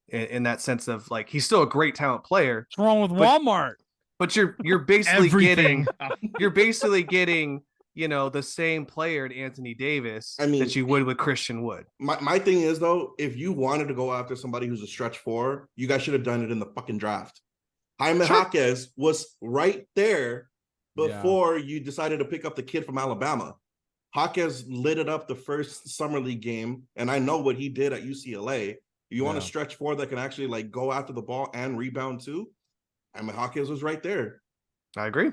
in that sense of like he's still a great talent player. What's wrong with Walmart? But you're basically Everything. getting the same player to Anthony Davis that you would with Christian Wood. My thing is though, if you wanted to go after somebody who's a stretch four, you guys should have done it in the fucking draft. Jaime Jaquez was right there before you decided to pick up the kid from Alabama. Jaquez lit it up the first summer league game, and I know what he did at UCLA. You want a stretch four that can actually like go after the ball and rebound too? Jaime Jaquez was right there. I agree.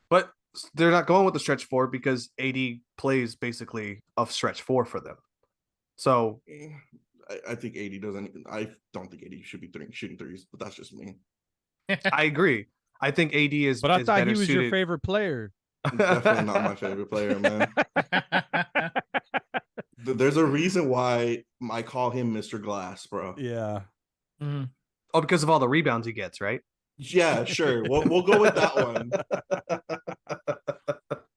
But they're not going with the stretch four because AD plays basically a stretch four for them. So I think AD doesn't. I don't think AD should be shooting threes, but that's just me. I agree. I think AD is. But I is thought he better was your suited. favorite player. Definitely not my favorite player, man. There's a reason why I call him Mr. Glass, bro. Yeah. Mhm. Oh, because of all the rebounds he gets, right? Yeah, sure. We'll go with that one.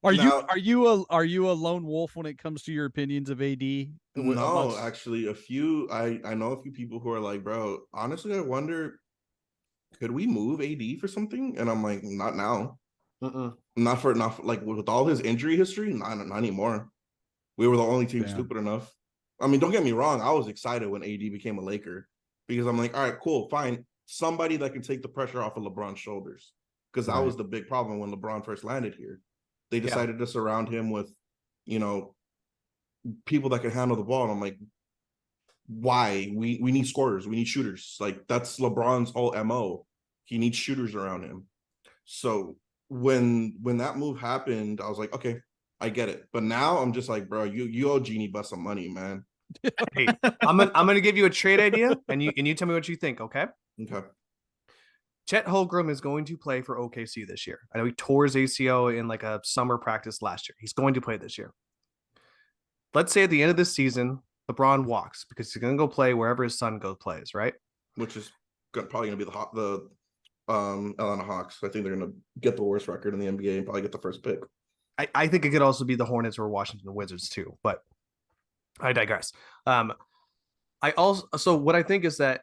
Are you a lone wolf when it comes to your opinions of AD? No, actually, I know a few people who are like, bro, honestly, I wonder, could we move AD for something? And I'm like, not now. Not for like with all his injury history, not anymore. We were the only team stupid enough. I mean, don't get me wrong, I was excited when AD became a Laker because I'm like, all right, cool, fine. Somebody that can take the pressure off of LeBron's shoulders. Because that was the big problem when LeBron first landed here. They decided to surround him with, people that can handle the ball. And I'm like, why? We need scorers. We need shooters. Like that's LeBron's whole MO. He needs shooters around him. So when that move happened, I was like, okay, I get it. But now I'm just like, bro, you owe Genie Bus some money, man. Hey, I'm gonna give you a trade idea, and you tell me what you think, okay? Okay. Chet Holmgren is going to play for OKC this year. I know he tore his ACL in like a summer practice last year. He's going to play this year. Let's say at the end of this season, LeBron walks because he's going to go play wherever his son plays, right? Which is probably going to be the Atlanta Hawks. I think they're going to get the worst record in the NBA and probably get the first pick. I think it could also be the Hornets or Washington Wizards too, but I digress. So what I think is that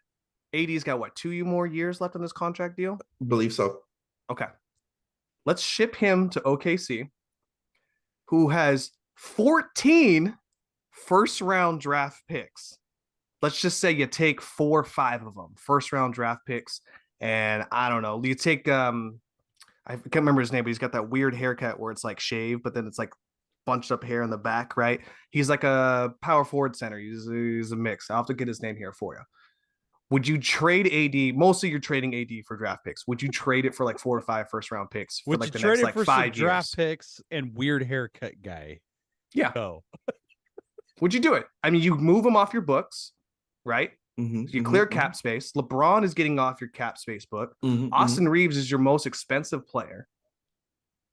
AD's got 2 more years left on this contract deal? Believe so. Okay. Let's ship him to OKC. who has 14 first-round draft picks. Let's just say you take 4 or 5 of them, first-round draft picks, and I don't know, you take I can't remember his name, but he's got that weird haircut where it's like shaved, but then it's like bunched up hair in the back, right? He's like a power forward center. He's a mix. I'll have to get his name here for you. Would you trade AD? Mostly you're trading AD for draft picks. Would you trade it for like 4 or 5 first-round picks for Would like you the trade next it like for 5 some years? draft picks and weird haircut guy? Yeah. Go. Would you do it? I mean, you move them off your books, right? You clear cap space. LeBron is getting off your cap space book. Austin Reeves is your most expensive player,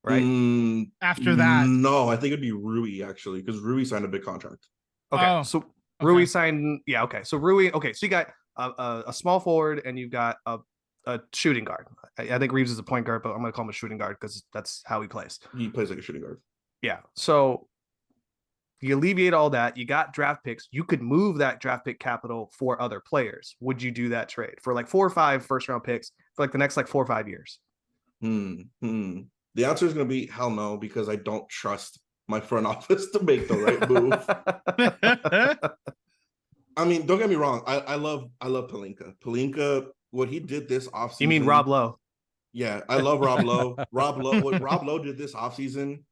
right? After that, no, I think it'd be Rui actually, because Rui signed a big contract. Okay, Oh, so Rui signed. Yeah, okay. So Rui. Okay, so you got a small forward and you've got a shooting guard. I think Reeves is a point guard, but I'm gonna call him a shooting guard because that's how he plays. He plays like a shooting guard. Yeah. So you alleviate all that. You got draft picks. You could move that draft pick capital for other players. Would you do that trade for like 4 or 5 first-round picks for like the next like 4 or 5 years? The answer is going to be hell no, because I don't trust my front office to make the right move. I mean, don't get me wrong. I love Pelinka. Pelinka, what he did this offseason. You mean Rob Lowe? Yeah, I love Rob Lowe. What Rob Lowe did this offseason,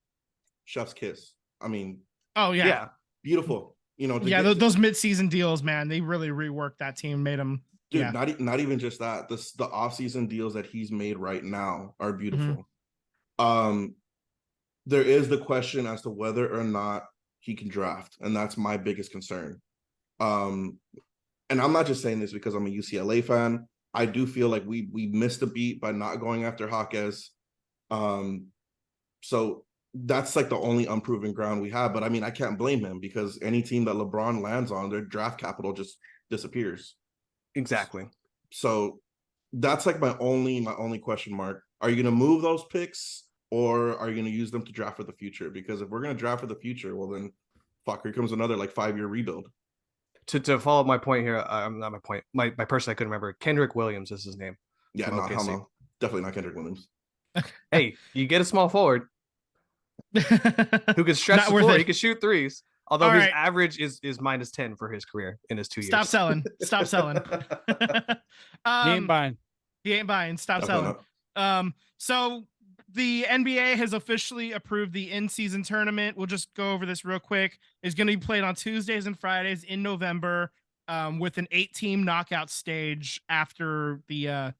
chef's kiss. I mean, oh yeah, beautiful. You know, those mid-season deals, man, they really reworked that team, made them. Dude, not even just that. The offseason deals that he's made right now are beautiful. There is the question as to whether or not he can draft, and that's my biggest concern. And I'm not just saying this because I'm a UCLA fan. I do feel like we missed a beat by not going after Jaquez. So that's like the only unproven ground we have. But I mean, I can't blame him because any team that LeBron lands on, their draft capital just disappears. Exactly. So that's like my only question mark. Are you going to move those picks, or are you going to use them to draft for the future? Because if we're going to draft for the future, well then, fuck, here comes another like 5-year rebuild. To follow up my point here, not my point. My person I couldn't remember. Kendrick Williams is his name. Yeah, no, hell no. Definitely not Kendrick Williams. Hey, you get a small forward who can stretch the floor. He can shoot threes. Although his average is -10 for his career in his 2 years. Stop selling. He ain't buying. He ain't buying. Stop selling. So the NBA has officially approved the in-season tournament. We'll just go over this real quick. It's going to be played on Tuesdays and Fridays in November, with an 8-team knockout stage after the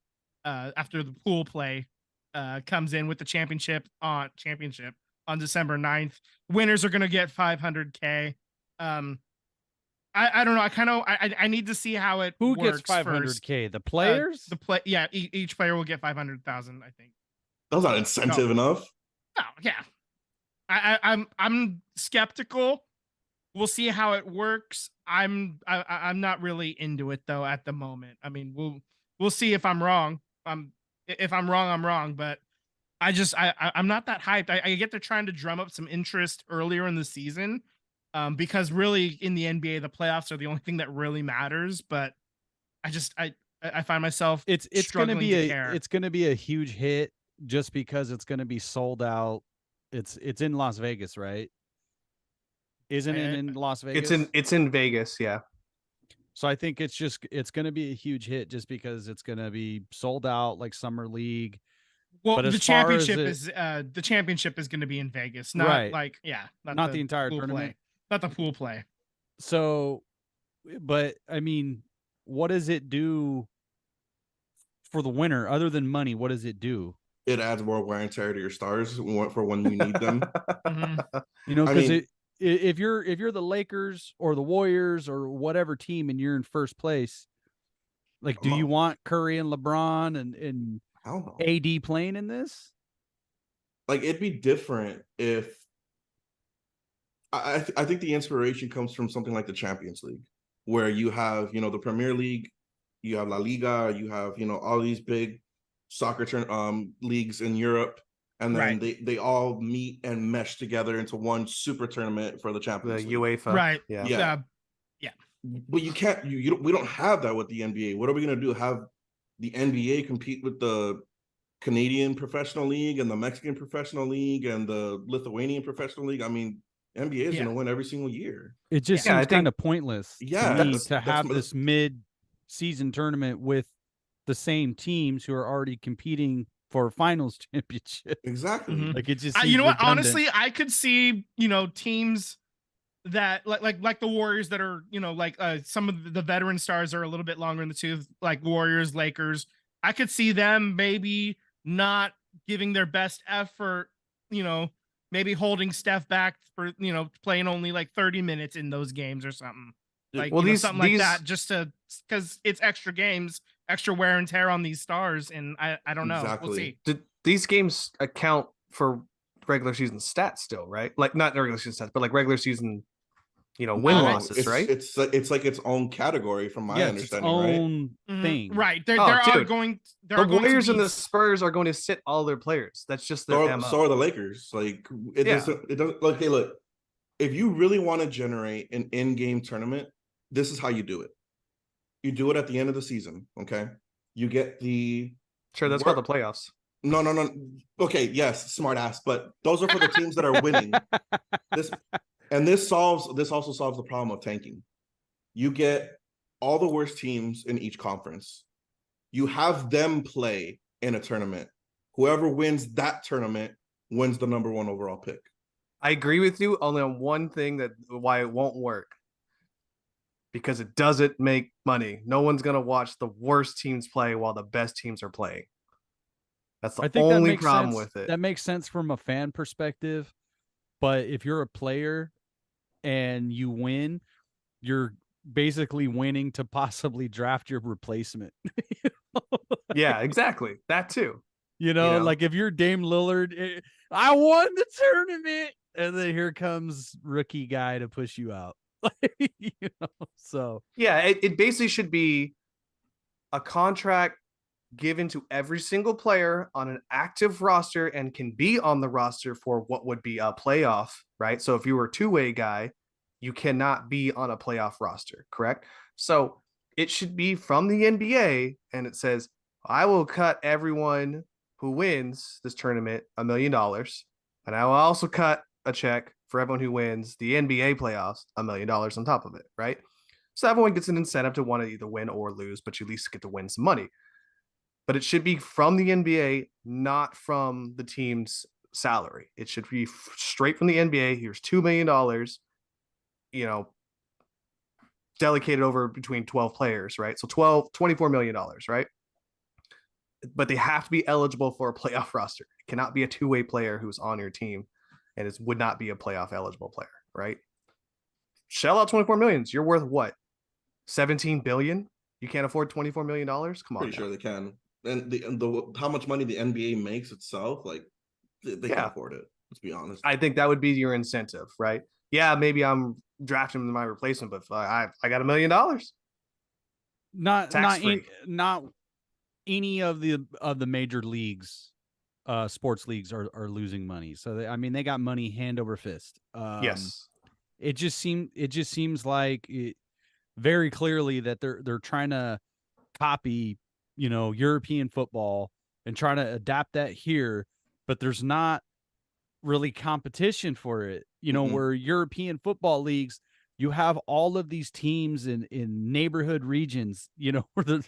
pool play comes in with the championship on December 9th. Winners are going to get $500K. I don't know. I need to see how it Who works gets $500K? The players? Each player will get 500,000, I think. That's not incentive enough. No, yeah. I'm skeptical. We'll see how it works. I'm not really into it though at the moment. I mean, we'll see if I'm wrong. If I'm wrong, I'm wrong. But I'm not that hyped. I get they're trying to drum up some interest earlier in the season, because really in the NBA the playoffs are the only thing that really matters. But I find myself it's going to be it's going to be a huge hit just because it's going to be sold out. It's in Las Vegas, right? Isn't it in Las Vegas? It's in Vegas, yeah. So I think it's going to be a huge hit just because it's going to be sold out like Summer League. Well, the championship is going to be in Vegas, not not the entire tournament, not the pool play. So, but I mean, what does it do for the winner other than money? What does it do? It adds more wear and tear to your stars for when you need them. You know, because if you're the Lakers or the Warriors or whatever team and you're in first place, like, do you want Curry and LeBron and AD playing in this? Like, it'd be different if I think the inspiration comes from something like the Champions League, where you have, the Premier League, you have La Liga, you have, all these big soccer leagues in Europe, and then they all meet and mesh together into one super tournament for the Champions League. UEFA. Right. Yeah. But you can't we don't have that with the NBA. What are we going to do? Have the NBA compete with the Canadian Professional League and the Mexican Professional League and the Lithuanian Professional League. I mean, NBA is Yeah. going to win every single year. It just Yeah, I seems think- kind of pointless Yeah, to me that's- to that's have what- this mid-season tournament with the same teams who are already competing for finals championship. Exactly. Mhm. Like it just seems You know what? redundant. Honestly, I could see, teams that like the Warriors that are, like some of the veteran stars are a little bit longer in the tooth, like Warriors, Lakers. I could see them maybe not giving their best effort, maybe holding Steph back for, playing only like 30 minutes in those games or something. Like, Well, something like that, just because it's extra games, extra wear and tear on these stars. And I don't know. We'll Exactly. see. Did these games account for regular season stats still, right? Like not regular season stats, but like regular season, win No, losses, right? It's like its own category from my Yeah, it's its understanding, right? own Mhm. thing. Right. There Oh, are dude. going. There The are going Warriors to and be the Spurs are going to sit all their players. That's just their So, MO. so are the Lakers. Like it Yeah. doesn't like, hey, look, if you really want to generate an in-game tournament, this is how you do it. You do it at the end of the season, okay? You get the Sure, that's Work- called the playoffs. no. Okay, yes, smart ass, but those are for the teams that are winning. This also solves the problem of tanking. You get all the worst teams in each conference. You have them play in a tournament. Whoever wins that tournament wins the number 1 overall pick. I agree with you only on one thing why it won't work. Because it doesn't make money. No one's gonna watch the worst teams play while the best teams are playing. That's the I think that only makes problem sense. with it. That makes sense from a fan perspective, but if you're a player and you win, you're basically winning to possibly draft your replacement. Yeah, exactly. That too. know, know? like if you're Dame Lillard, I won the tournament, and then here comes rookie guy to push you out. So Yeah, it basically should be a contract given to every single player on an active roster and can be on the roster for what would be a playoff, right? So if you were a two-way guy, you cannot be on a playoff roster, correct? So it should be from the NBA, and it says, I will cut everyone who wins this tournament $1 million, and I will also cut a check for everyone who wins the NBA playoffs $1 million on top of it, right? So everyone gets an incentive to want to either win or lose, but you at least get to win some money. But it should be from the NBA, not from the team's salary. It should be straight from the NBA. Here's $2 million, delegated over between 12 players, right? So $24 million, right? But they have to be eligible for a playoff roster. It cannot be a two-way player who's on your team and it would not be a playoff eligible player, right? Shell out 24 million. You're worth what? 17 billion? You can't afford $24 million? Come on. Pretty sure they can. And the how much money the NBA makes itself, like they can afford it. Let's be honest. I think that would be your incentive, right? Yeah, maybe I'm drafting my replacement, but I got $1 million. not Tax-free. not any of the major leagues, sports leagues are losing money. So they got money hand over fist. Yes. It just seems like it very clearly that they're trying to copy, European football and trying to adapt that here, but there's not really competition for it. Where European football leagues, you have all of these teams in neighborhood regions, where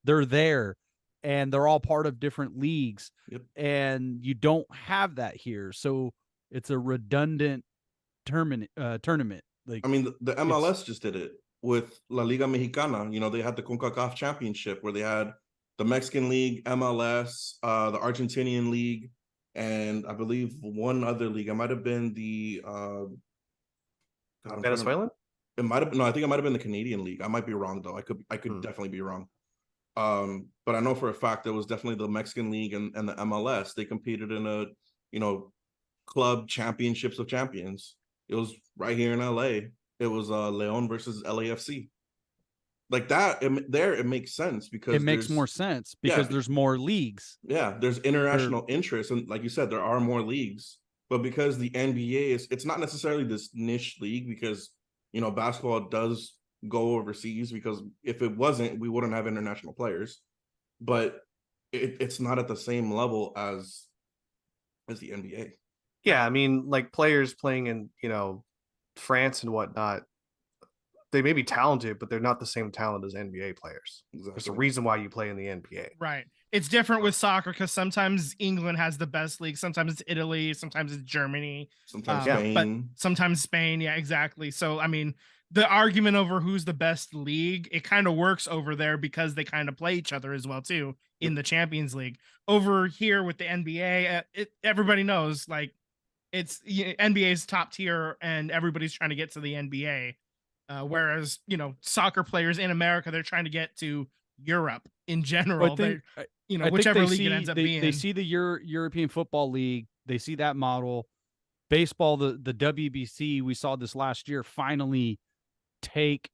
they're there and they're all part of different leagues. Yep. And you don't have that here. So it's a redundant tournament. Like, I mean, the MLS just did it with La Liga Mexicana. They had the CONCACAF Championship where they had the Mexican League, MLS, the Argentinian League, and I believe one other league. It might have been the Venezuelan? It might have no. I think it might have been the Canadian League. I might be wrong though. I could definitely be wrong. But I know for a fact it was definitely the Mexican League and the MLS. They competed in a club championships of champions. It was right here in LA. It was Leon versus LAFC. Like that, it makes sense because it makes more sense because there's more leagues. Yeah, there's international interest, and like you said, there are more leagues. But because the NBA it's not necessarily this niche league because basketball does go overseas, because if it wasn't, we wouldn't have international players. But it's not at the same level as the NBA. Yeah, I mean, like players playing in, France and whatnot, they may be talented, but they're not the same talent as NBA players. There's a Exactly. reason why you play in the NBA. Right. It's different with soccer because sometimes England has the best league, sometimes it's Italy, sometimes it's Germany, Sometimes Yeah, but Spain. sometimes Spain. Yeah, exactly. So I mean, the argument over who's the best league, it kind of works over there because they kind of play each other as well too in the Champions League. Over here with the NBA, everybody knows like NBA's top tier and everybody's trying to get to the NBA. Whereas, soccer players in America, they're trying to get to Europe in general. I think Whichever they league see, it ends up they, being. They see the European Football League. They see that model. Baseball, the WBC, we saw this last year, finally take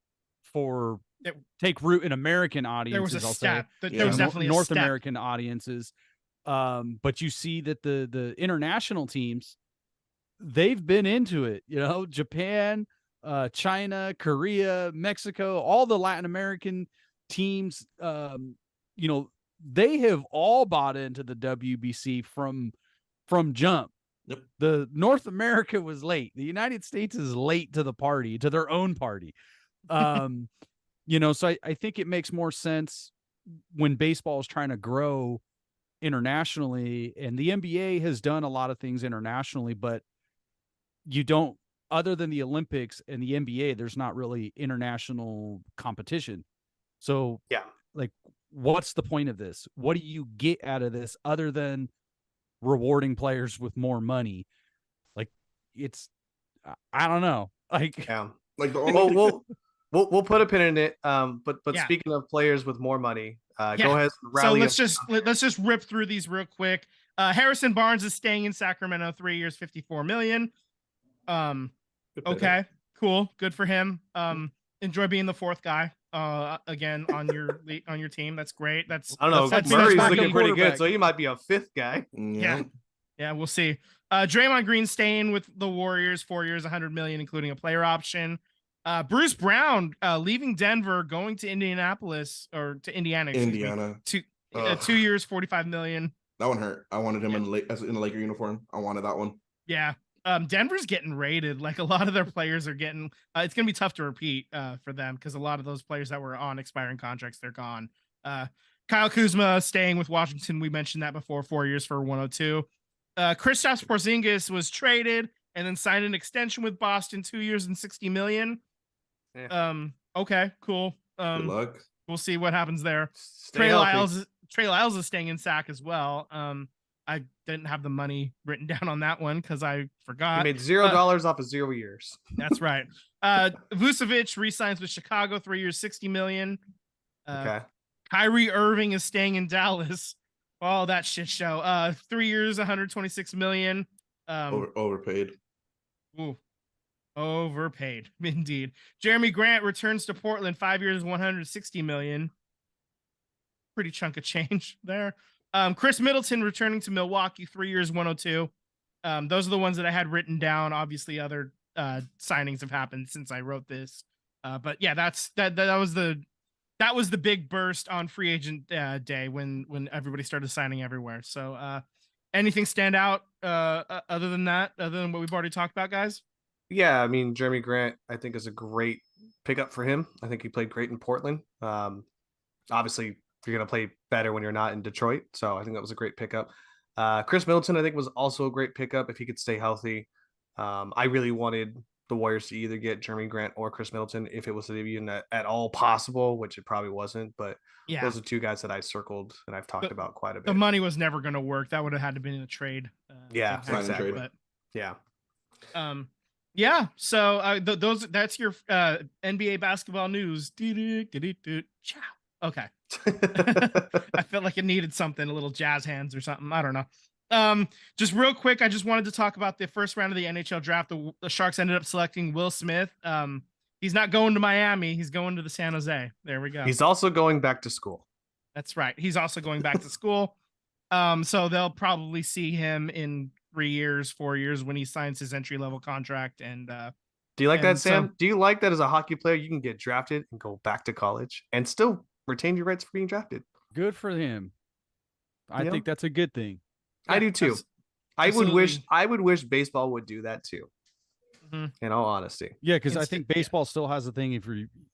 root in American audiences. There was a step. Yeah. There was definitely a North step. American audiences. But you see that the international teams, they've been into it. Japan, China, Korea, Mexico, all the Latin American teams. They have all bought into the WBC from jump. Yep. The North America was late. The United States is late to the party, to their own party. So I think it makes more sense when baseball is trying to grow internationally, and the NBA has done a lot of things internationally, but you don't, other than the Olympics and the NBA, there's not really international competition. So Yeah. like, what's the point of this? What do you get out of this other than rewarding players with more money? Like, I don't know. Like, Yeah. Like the only We'll put a pin in it. But Yeah. speaking of players with more money, Yeah. go ahead. So Rally let's just rip through these real quick. Harrison Barnes is staying in Sacramento, 3 years, $54 million. Okay, cool, good for him. Enjoy being the fourth guy. Again on your team. That's great. That's I don't know. That's Murray's backup looking pretty good, quarterback. so he might be a fifth guy. Yeah. Yeah, we'll see. Draymond Green staying with the Warriors, 4 years, $100 million, including a player option. Bruce Brown leaving Denver, going to Indianapolis or to Indiana. Indiana. 2 years, $45 million. That one hurt. I wanted him in the Laker uniform. I wanted that one. Yeah. Denver's getting raided. Like a lot of their players are getting. It's gonna be tough to repeat for them because a lot of those players that were on expiring contracts, they're gone. Kyle Kuzma staying with Washington. We mentioned that before. 4 years for 102. Kristaps Porzingis was traded and then signed an extension with Boston, 2 years and $60 million. Yeah. Okay, cool. Good luck. We'll see what happens there. Stay healthy. Trey Lyles is staying in Sac as well. I didn't have the money written down on that one because I forgot. He made $0 off of 0 years. That's right. Vucevic re-signs with Chicago, 3 years, $60 million. Okay. Kyrie Irving is staying in Dallas. Oh, that shit show. 3 years, $126 million. Overpaid. Ooh, overpaid indeed. Jeremy Grant returns to Portland, 5 years, $160 million. Pretty chunk of change there. Chris Middleton returning to Milwaukee, 3 years, 102. Those are the ones that I had written down. Obviously, other signings have happened since I wrote this. But yeah, that was the big burst on free agent day when everybody started signing everywhere. So anything stand out other than that, other than what we've already talked about, guys? Yeah, I mean, Jeremy Grant, I think, is a great pickup for him. I think he played great in Portland. Obviously, you're going to play better when you're not in Detroit. So I think that was a great pickup. Chris Middleton, I think, was also a great pickup if he could stay healthy. I really wanted the Warriors to either get Jeremy Grant or Chris Middleton if it was even at all possible, which it probably wasn't. But Yeah, those are two guys that I circled and I've talked about quite a bit. the money was never going to work. That would have had to be in a trade. Yeah, somehow, exactly. But Yeah. yeah. So that's your NBA basketball news. Ciao. Okay. I felt like it needed something, a little jazz hands or something. I don't know. Just real quick, I just wanted to talk about the first round of the NHL draft. The Sharks ended up selecting Will Smith. He's not going to Miami. He's going to the San Jose. There we go. He's also going back to school. That's right. He's also going back to school. So they'll probably see him in 3 years, 4 years when he signs his entry level contract. And do you like that, and Sam? so- Do you like that as a hockey player, you can get drafted and go back to college and still retain your rights for being drafted? good for him. I Yeah. think that's a good thing. I Yeah, do too. abs- I absolutely. would wish baseball would do that too. Mhm. In all honesty. Yeah, because I Insta- think yeah. baseball still has a thing. If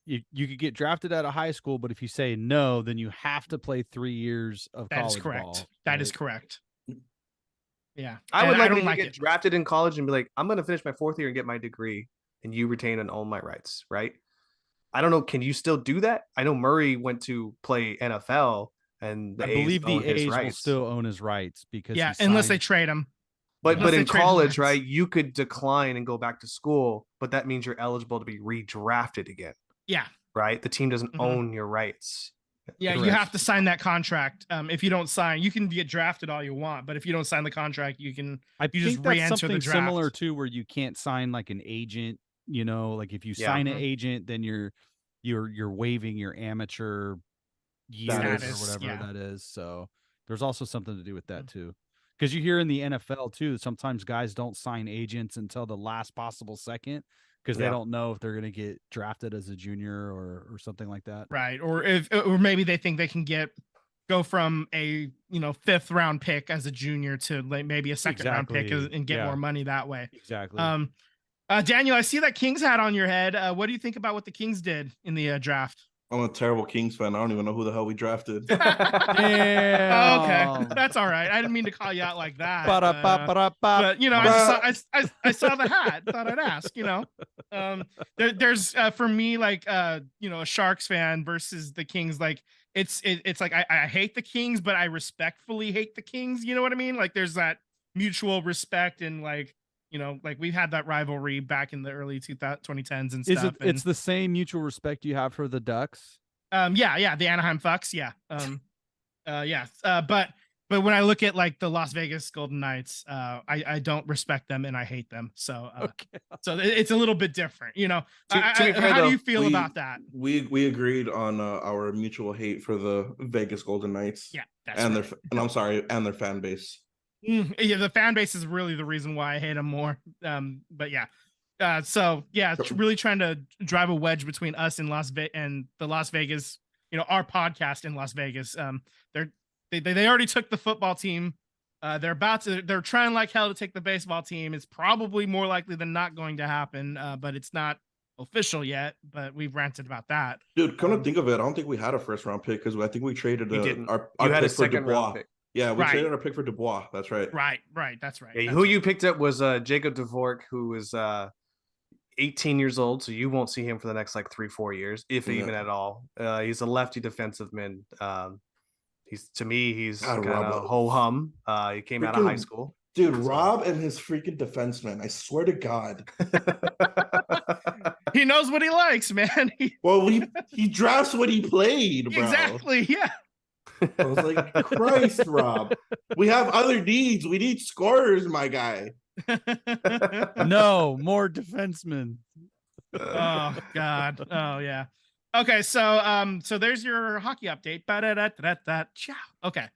you could get drafted out of high school, but if you say no, then you have to play 3 years of That college is correct. ball. That is right? correct. Yeah, I would And like don't to like get it. drafted in college and be like, I'm going to finish my 4th year and get my degree, and you retain and own my rights, right? I don't know. Can you still do that? I know Murray went to play NFL, and the I A's believe the own his A's will rights. still own his rights because Yeah, he unless they signed- trade him. But Unless they in trade his college, rights. right, you could decline and go back to school, but that means you're eligible to be redrafted again, Yeah, right? The team doesn't Mhm. own your rights. yeah, you have to sign that contract. If you don't sign, you can get drafted all you want, but if you don't sign the contract, you can. I You think just that's re-enter the something similar draft. to where you can't sign like an agent. You know, like if you Yeah. sign an Mhm. agent, then you're waiving your amateur years Status, or whatever yeah. that is. So there's also something to do with that too. Because you hear in the NFL too, sometimes guys don't sign agents until the last possible second because they Yeah. don't know if they're going to get drafted as a junior or something like that. Right, or maybe they think they can go from a 5th round pick as a junior to like maybe a 2nd round pick Exactly. and get Yeah. more money that way. Exactly. Daniel, I see that Kings hat on your head. What do you think about what the Kings did in the draft? I'm a terrible Kings fan. I don't even know who the hell we drafted. Damn. Okay, that's all right. I didn't mean to call you out like that. Ba-da-ba-ba-da-ba. But I saw the hat. Thought I'd ask. There's for me like a Sharks fan versus the Kings. Like it's like I hate the Kings, but I respectfully hate the Kings. You know what I mean? Like there's that mutual respect and like we've had that rivalry back in the early 2010s and Is stuff. it? It's the same mutual respect you have for the Ducks. Yeah, the Anaheim Fucks, yeah. But when I look at like the Las Vegas Golden Knights, I don't respect them and I hate them. So Okay. so it's a little bit different, To be fair, how do though, you feel we- about that? We agreed on our mutual hate for the Vegas Golden Knights. Yeah, that's and right. and their fan base. Yeah, the fan base is really the reason why I hate them more. But yeah. So yeah, it's really trying to drive a wedge between us and the Las Vegas, our podcast in Las Vegas. They already took the football team. They're trying like hell to take the baseball team. It's probably more likely than not going to happen, but it's not official yet. But we've ranted about that. Dude, come to think of it, I don't think we had a 1st round pick because I think we traded You didn't. our You had a pick for 2nd Dubois. round pick. Yeah, we Right. traded our pick for Dubois. That's right. Right, that's right. Yeah, That's who right. you picked up was Jacob DeVork, who was 18 years old, so you won't see him for the next like 3-4 years, if Yeah. even at all. He's a lefty defensive man. He's God, kind Rob, of ho hum. He came out of high freaking- school. Dude, Rob and his freaking defenseman. I swear to God. He knows what he likes, man. Well, he drafts what he played, bro. Exactly, yeah. I was like, Christ, Rob. We have other needs. We need scorers, my guy. No, more defensemen. Oh God. Oh yeah. Okay, so there's your hockey update. Ba-da-da-da-da-da. Ciao. Okay.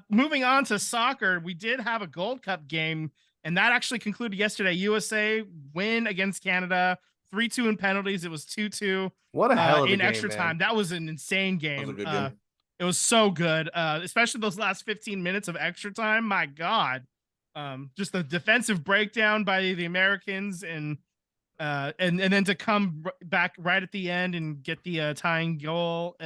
Moving on to soccer, we did have a Gold Cup game, and that actually concluded yesterday. USA win against Canada, 3-2 in penalties. It was 2-2 What a hell of a in game, extra man. time. That was an insane That was game. a good game. It was so good, especially those last 15 minutes of extra time. My God, just the defensive breakdown by the Americans, and then to come back right at the end and get the tying goal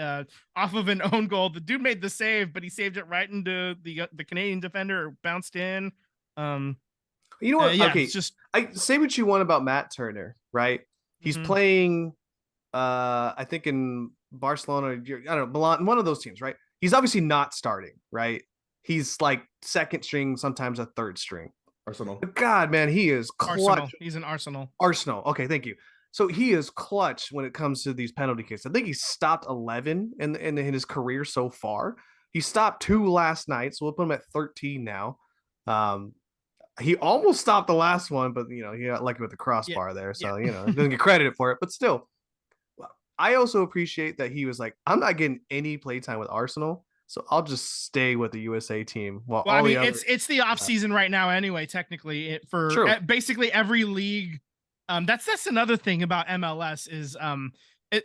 off of an own goal. The dude made the save, but he saved it right into the Canadian defender. It bounced in. You know what? Yeah, Okay, it's just I say what you want about Matt Turner, right? He's Mhm. playing, I think in Barcelona, I don't know, Milan, one of those teams, right? He's obviously not starting, right? He's like 2nd string, sometimes a 3rd string. Arsenal. But God, man, he is clutch. Arsenal. He's an Arsenal. Arsenal. Okay, thank you. So he is clutch when it comes to these penalty kicks. I think he's stopped 11 in his career so far. He stopped 2 last night, so we'll put him at 13 now. He almost stopped the last one, but he got lucky with the crossbar there, so doesn't get credit for it. But still, I also appreciate that he was like, I'm not getting any playtime with Arsenal, so I'll just stay with the USA team. While Well, I all mean, the other, it's the off season right now anyway. Technically, for True. Basically every league. That's another thing about MLS is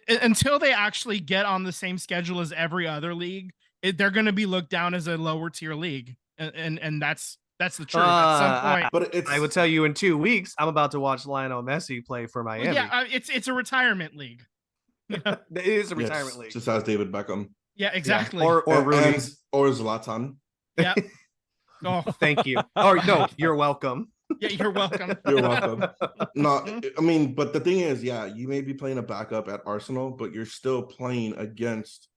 until they actually get on the same schedule as every other league, they're going to be looked down as a lower tier league, and that's the truth. At some point, But it's I will tell you in 2 weeks, I'm about to watch Lionel Messi play for Miami. yeah, it's a retirement league. You know? It is a yes, retirement league. just as David Beckham Yeah, exactly. Or Rooney. or Zlatan. Yeah. Oh, Thank you. Or no, you're welcome. yeah, you're welcome. You're welcome. No, I mean, but the thing is, yeah, you may be playing a backup at Arsenal, but you're still playing against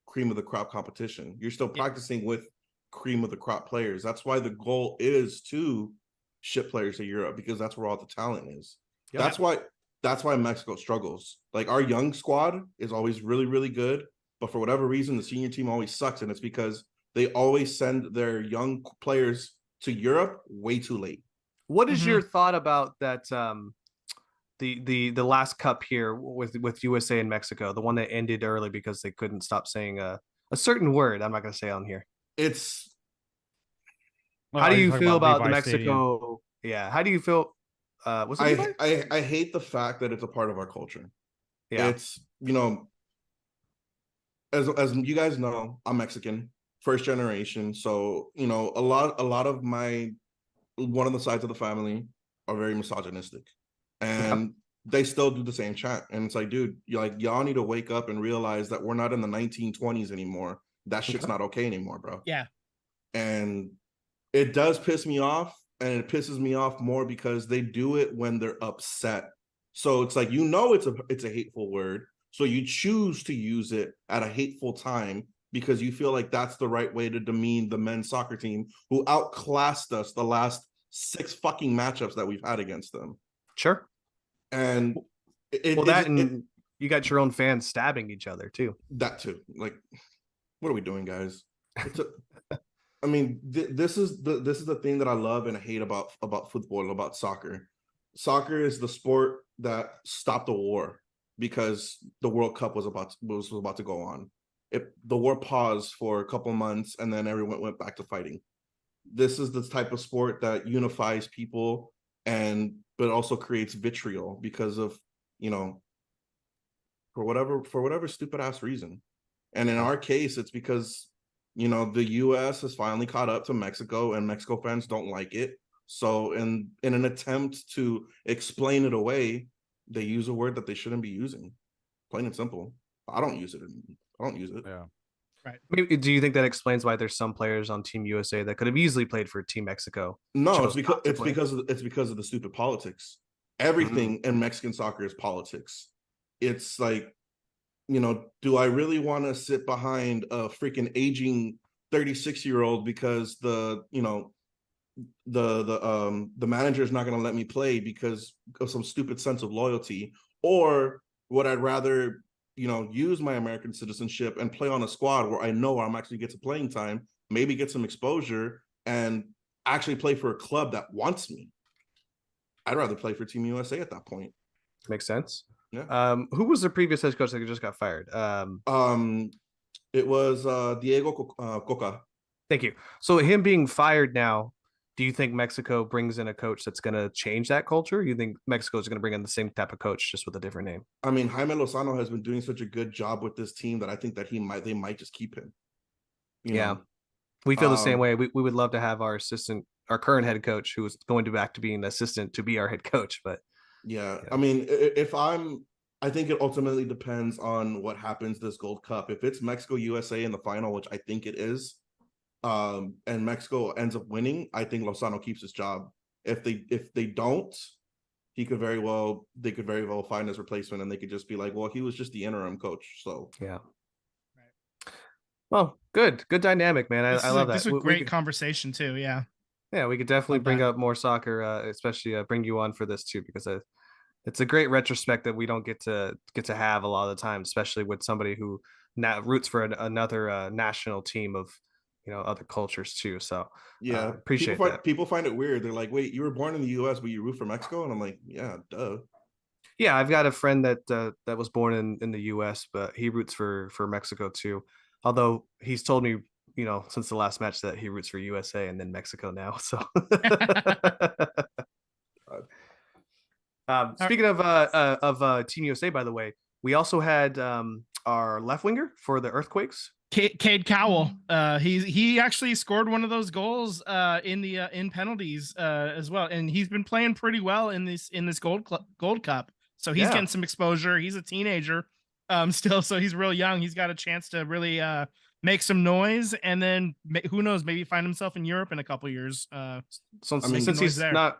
cream of the crop competition. You're still practicing with cream of the crop players. That's why the goal is to ship players to Europe, because that's where all the talent is. Yep. That's why Mexico struggles. Like, our young squad is always really, really good, but for whatever reason, the senior team always sucks, and it's because they always send their young players to Europe way too late. What is your thought about that? The last cup here with USA and Mexico, the one that ended early because they couldn't stop saying a certain word. I'm not going to say on here. It's how do you feel about the Levi Mexico? Stadium? Yeah, how do you feel? Was it Levi? I hate the fact that it's a part of our culture. Yeah, It's, you know, as you guys know, I'm Mexican, first generation. So, you know, a lot of one of the sides of the family are very misogynistic, and they still do the same chant. And it's like, dude, y'all need to wake up and realize that we're not in the 1920s anymore. That shit's not okay anymore, bro. Yeah. And it does piss me off, and it pisses me off more because they do it when they're upset. So it's like, you know, it's a hateful word, so you choose to use it at a hateful time because you feel like that's the right way to demean the men's soccer team who outclassed us the last 6 fucking matchups that we've had against them. sure. And you got your own fans stabbing each other too. that too. Like, what are we doing, guys? I mean, this is the thing that I love and hate about football and about soccer. Soccer is the sport that stopped the war because the World Cup was about to go on. The war paused for a couple months, and then everyone went back to fighting. This is the type of sport that unifies people, but also creates vitriol because of, you know, for whatever stupid ass reason. And in our case, it's because, you know, the US has finally caught up to Mexico, and Mexico fans don't like it. So in an attempt to explain it away, they use a word that they shouldn't be using. Plain and simple. I don't use it. Yeah. Right. Maybe, do you think that explains why there's some players on Team USA that could have easily played for Team Mexico? No, it's because of the stupid politics. Everything in Mexican soccer is politics. It's like, you know, do I really want to sit behind a freaking aging 36-year-old because the manager is not going to let me play because of some stupid sense of loyalty? Or would I rather, you know, use my American citizenship and play on a squad where I know I'm actually get to playing time, maybe get some exposure, and actually play for a club that wants me? I'd rather play for Team USA at that point. Makes sense. Yeah. Who was the previous head coach that just got fired? It was Diego Coca. Thank you. So him being fired now, do you think Mexico brings in a coach that's going to change that culture? You think Mexico is going to bring in the same type of coach just with a different name? I mean, Jaime Lozano has been doing such a good job with this team that I think that they might just keep him. You know? We feel the same way. We would love to have our current head coach, who is going back to being an assistant, to be our head coach. But yeah. I mean, I think it ultimately depends on what happens this Gold Cup. If it's Mexico USA in the final, which I think it is, and Mexico ends up winning, I think Lozano keeps his job. If they don't, they could very well find his replacement, and they could just be like, well, he was just the interim coach. So yeah. Well, good dynamic, man. I love that. This is a great conversation too. Yeah. Yeah, we could definitely bring up more soccer, especially bring you on for this too, because it's a great retrospect that we don't get to have a lot of the time, especially with somebody who now roots for another national team of, you know, other cultures too. So yeah, appreciate that. People find it weird. They're like, wait, you were born in the US, but you root for Mexico? And I'm like, yeah, duh. Yeah, I've got a friend that was born in the US, but he roots for Mexico too. Although he's told me, you know, since the last match that he roots for USA and then Mexico now. So speaking of Team USA, by the way, We also had our left winger for the Earthquakes. Cade Cowell. He actually scored one of those goals in the in penalties as well, and he's been playing pretty well in this Gold Cup. So he's getting some exposure. He's a teenager still, so he's real young. He's got a chance to really make some noise, and then who knows, maybe find himself in Europe in a couple years. So since he's not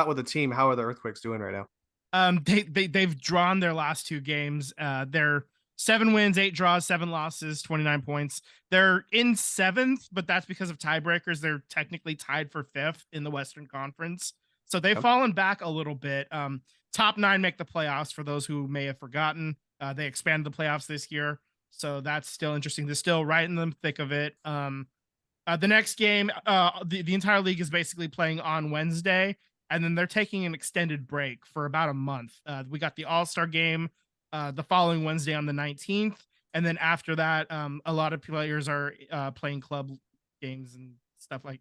with the team, how are the Earthquakes doing right now? They've drawn their last 2 games. They're 7 wins, 8 draws, 7 losses, 29 points. They're in 7th, but that's because of tiebreakers. They're technically tied for 5th in the Western Conference. So they've fallen back a little bit. Top 9 make the playoffs for those who may have forgotten. They expanded the playoffs this year. So that's still interesting. They're still right in the thick of it. The next game, the entire league is basically playing on Wednesday, and then they're taking an extended break for about a month. We got the All-Star game the following Wednesday on the 19th. And then after that, a lot of players are playing club games and stuff like,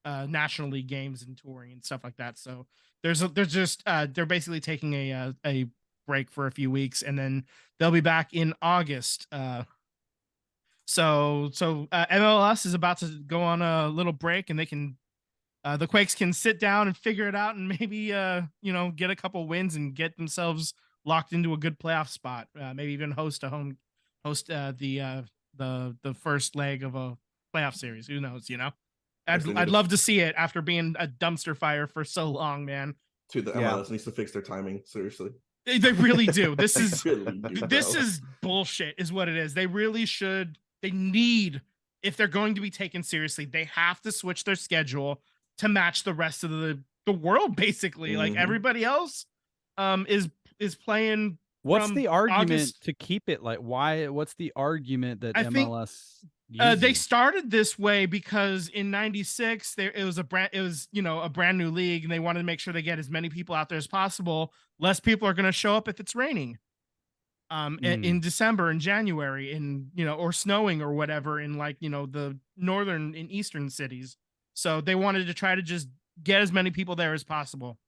National League games and touring and stuff like that. So they're basically taking a break for a few weeks, and then they'll be back in August. So MLS is about to go on a little break, and they can, the Quakes can sit down and figure it out, and maybe get a couple wins and get themselves locked into a good playoff spot. Maybe even host the first leg of a playoff series. Who knows? I'd love to see it after being a dumpster fire for so long, man. The MLS needs to fix their timing. Seriously, they really do. This is really do, this is bullshit, is what it is. They really should. They need, if they're going to be taken seriously, they have to switch their schedule to match the rest of the world. Basically, like everybody else, is playing. What's the argument August to keep it like? Why? What's the argument that MLS? They started this way because in '96 it was a brand new league, and they wanted to make sure they get as many people out there as possible. Less people are going to show up if it's raining, in December and January, or snowing or whatever in the northern and eastern cities. So they wanted to try to just get as many people there as possible.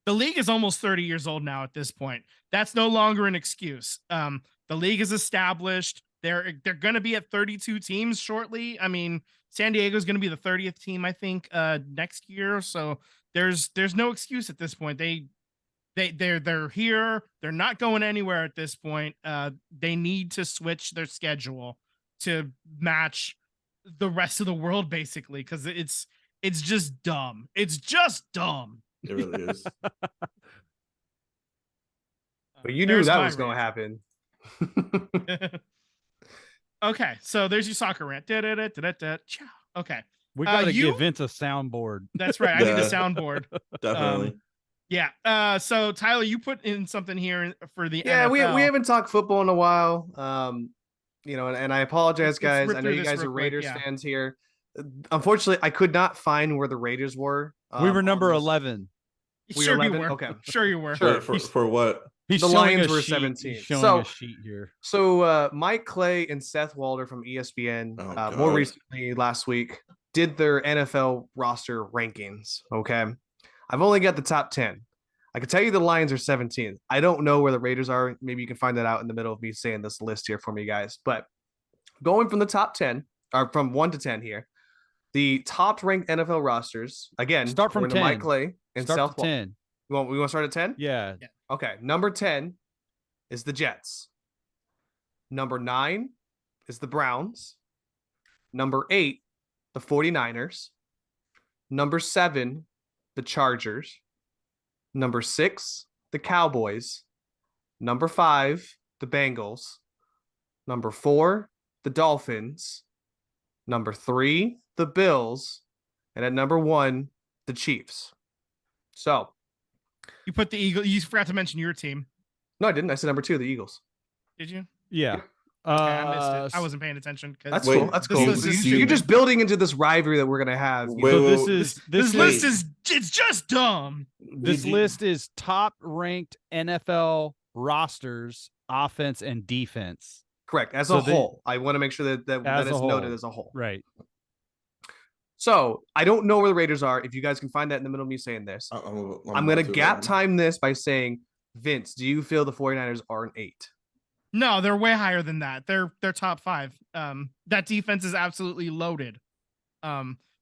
The league is almost 30 years old now at this point. That's no longer an excuse. The league is established. They're going to be at 32 teams shortly. I mean, San Diego is going to be the 30th team, I think, next year. So there's no excuse at this point. They're here. They're not going anywhere at this point. They need to switch their schedule to match the rest of the world, basically, because it's just dumb. It's just dumb. It really is. But you knew that was going to happen. Okay, so there's your soccer rant. Okay. We got to give Vince a soundboard. That's right. I need a soundboard. Definitely. Yeah. So Tyler, you put in something here for the NFL. we haven't talked football in a while. And I apologize, guys. I know you guys are Raiders fans here. Unfortunately, I could not find where the Raiders were. We were number 11. Sure you were. Okay. Sure you were. Sure. For what? The Lions were 17. Showing a sheet here. So Mike Clay and Seth Walder from ESPN, more recently last week, did their NFL roster rankings. Okay. I've only got the top 10. I can tell you the Lions are 17. I don't know where the Raiders are. Maybe you can find that out in the middle of me saying this list here for me, guys. But going from the top 10, or from 1 to 10 here, the top ranked NFL rosters, again, start from 10. Mike Clay and Seth Walder. 10. We want to start at 10? Yeah. Okay. Number 10 is the Jets. Number 9 is the Browns. Number 8, the 49ers. Number 7, the Chargers. Number 6, the Cowboys. Number 5, the Bengals. Number 4, the Dolphins. Number 3, the Bills. And at number 1, the Chiefs. So you put the Eagles. You forgot to mention your team. No, I didn't. I said number 2, the Eagles. Did you? Yeah. Okay, I missed it. I wasn't paying attention. That's cool. That's cool. You're just building into this rivalry that we're gonna have. This list is it's just dumb. This list is top ranked NFL rosters, offense and defense. Correct. As a whole, I want to make sure that is noted as a whole. Right. So I don't know where the Raiders are. If you guys can find that in the middle of me saying this, I'm gonna gap time this by saying Vince, do you feel the 49ers are an 8? No, they're way higher than that. They're top 5. That defense is absolutely loaded.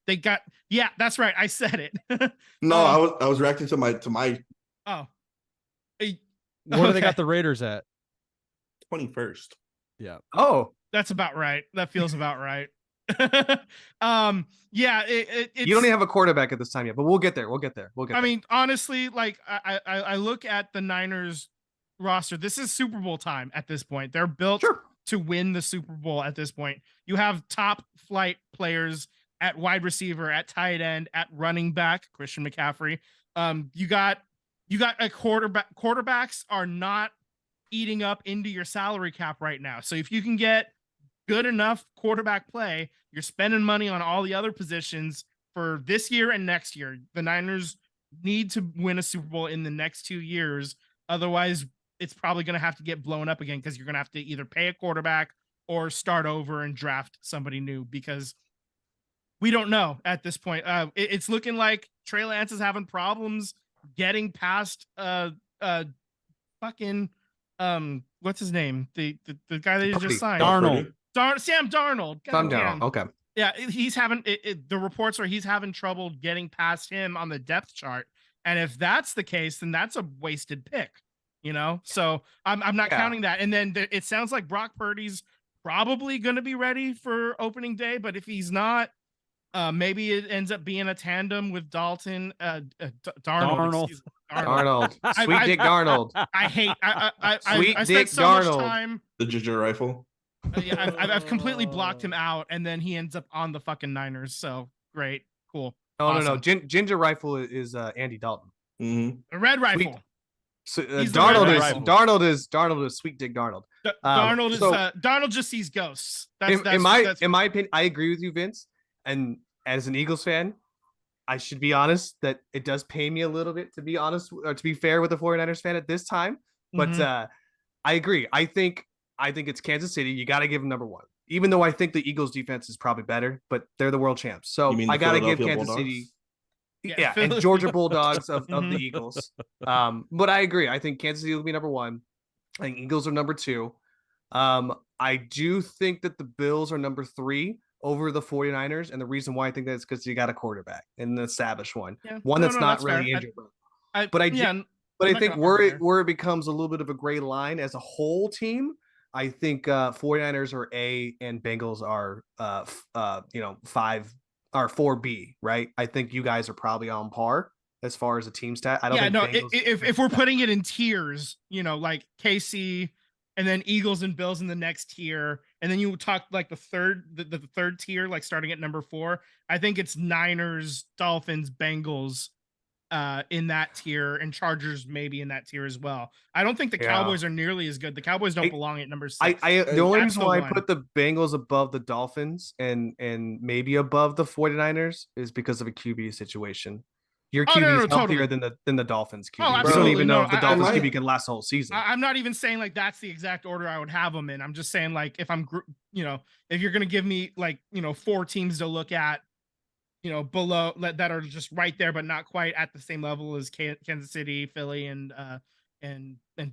They got that's right. I said it. No, I was reacting to my Oh. What do they got Okay. the Raiders at? 21st. Yeah. Oh, That's about right. That feels about right. Yeah, it's, you don't even have a quarterback at this time yet, but we'll get there. I mean, honestly, like I look at the Niners roster. This is Super Bowl time at this point. They're built Sure. to win the Super Bowl at this point. You have top flight players at wide receiver, at tight end, at running back, Christian McCaffrey. You got a quarterback. Quarterbacks are not eating up into your salary cap right now. So if you can get good enough quarterback play, you're spending money on all the other positions for this year and next year. The Niners need to win a Super Bowl in the next 2 years. Otherwise, it's probably going to have to get blown up again because you're going to have to either pay a quarterback or start over and draft somebody new because we don't know at this point. It's looking like Trey Lance is having problems getting past fucking what's his name? The guy that he just signed. Darnold. Sam Darnold. Calm Goddamn. down. Okay. Yeah, he's having the reports are he's having trouble getting past him on the depth chart. And if that's the case, then that's a wasted pick, So I'm not counting that. And then it sounds like Brock Purdy's probably going to be ready for opening day, but if he's not, maybe it ends up being a tandem with Darnold. Darnold. Darnold. Sweet Dick Darnold. I hate. I Sweet spent Dick so much Darnold. time. The Ginger rifle. Yeah, I've completely blocked him out, and then he ends up on the fucking Niners. So great, cool. No. Awesome. Ginger Rifle is Andy Dalton. Mm-hmm. The Red Rifle. So He's the Darnold Red is Rifle. Darnold is Sweet Dick Darnold. Darnold is so- Darnold just sees ghosts. in my opinion, I agree with you, Vince. And as an Eagles fan, I should be honest that it does pain me a little bit to be honest, or to be fair with the 49ers fan at this time. But Mhm. I agree. I think it's Kansas City. You got to give them number 1, even though I think the Eagles defense is probably better, but they're the world champs. So You mean I the got to give Philadelphia Kansas Bulldogs? City. Yeah, Yeah, and Philadelphia Georgia Bulldogs of the Mhm. Eagles. But I agree. I think Kansas City will be number 1. I think Eagles are number 2. I do think that the Bills are number 3 over the 49ers. And the reason why I think that is because you got a quarterback and the established one. Yeah. One No, that's no, not that's really fair. injured. I but I do- yeah, But I'm I not think gonna argue there. where it becomes a little bit of a gray line as a whole team, I think 49ers are A and Bengals are 5 or 4B, right? I think you guys are probably on par as far as a team stat. I don't yeah, think no. Bengals, If we're putting it in tiers, like KC, and then Eagles and Bills in the next tier, and then you talk like the third tier, like starting at number 4. I think it's Niners, Dolphins, Bengals, in that tier, and Chargers maybe in that tier as well. I don't think the Yeah. Cowboys are nearly as good. The Cowboys don't belong at number 6. the only That's reason the why I one. put the Bengals above the Dolphins and maybe above the 49ers is because of a QB situation. Your Oh, QB no, is no, healthier totally. than the Dolphins QB. Oh, We don't absolutely. even know No, if the I- Dolphins I- QB can last the whole season. I'm not even saying like that's the exact order I would have them in. I'm just saying like if I'm, if you're gonna give me like 4 teams to look at, below that are just right there but not quite at the same level as Kansas City, Philly, and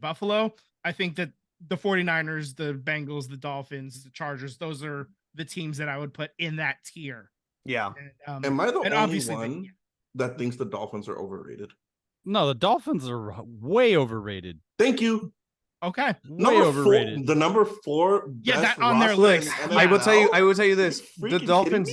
Buffalo. I think that the 49ers, the Bengals, the Dolphins, the Chargers, those are the teams that I would put in that tier. Yeah. And, Am I the and only obviously one that thinks the Dolphins are overrated? No, the Dolphins are way overrated. Thank you. okay. Way overrated. The number 4 Yeah, best that on their roster in list. NFL? I will tell you this. Are you The freaking Dolphins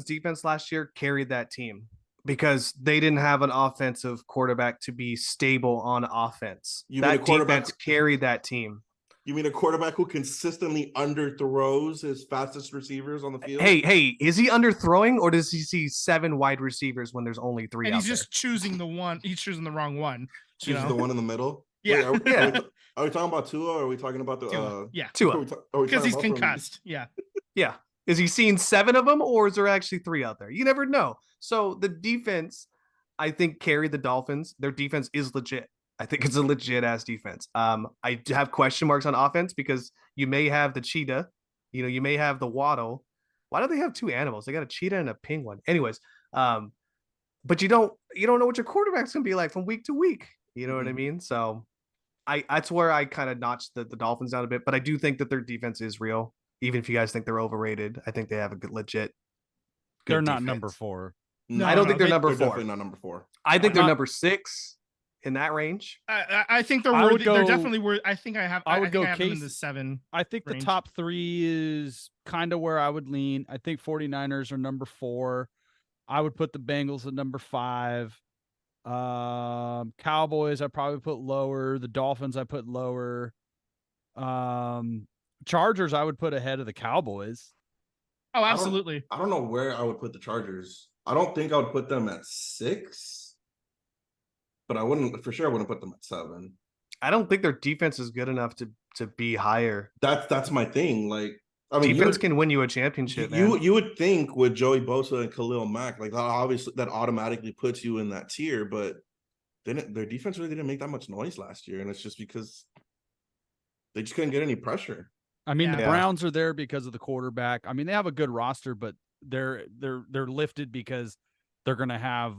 kidding defense last year carried that team because they didn't have an offensive quarterback to be stable on offense. You mean a That quarterback- defense carried that team. You mean a quarterback who consistently underthrows his fastest receivers on the field? Hey, is he underthrowing or does he see 7 wide receivers when there's only 3 And out he's just choosing the one. He's choosing the wrong one. chooses the one in the middle. Yeah. Wait, Yeah. are we talking about Tua or are we talking about the Tua. Yeah. Tua. Because he's concussed. Yeah. Yeah. Is he seeing 7 of them or is there actually 3 out there? You never know. So the defense, I think, carried the Dolphins. Their defense is legit. I think it's a legit ass defense. I do have question marks on offense because you may have the cheetah, you may have the waddle. Why do they have 2 animals? They got a cheetah and a penguin. Anyways, but you don't know what your quarterback's gonna be like from week to week. You know what I Mhm. mean? So that's where I kind of notched the Dolphins down a bit, but I do think that their defense is real. Even if you guys think they're overrated, I think they have a good, legit, They're good not defense. number 4. No, I don't no, think they're they- number They're 4. definitely not number 4. I think they're Not- number 6 in that range. I think they're I would worthy. They're go- definitely worth. I think I have. I would think go I have them in the Case- 7. I think range. the top 3 is kind of where I would lean. I think 49ers are number 4. I would put the Bengals at number 5. Cowboys I probably put lower. The Dolphins I put lower. Chargers I would put ahead of the Cowboys. Oh, don't- absolutely. I don't know where I would put the Chargers. I don't think I would put them at 6, but I wouldn't put them at 7. I don't think their defense is good enough to be higher. That's my thing. Like, I mean, Defense can win you a championship, man. you would think with Joey Bosa and Khalil Mack, like that obviously that automatically puts you in that tier, but their defense really didn't make that much noise last year, and it's just because they just couldn't get any pressure. I mean, Yeah. the Yeah. Browns are there because of the quarterback. I mean, they have a good roster, but they're lifted because they're gonna have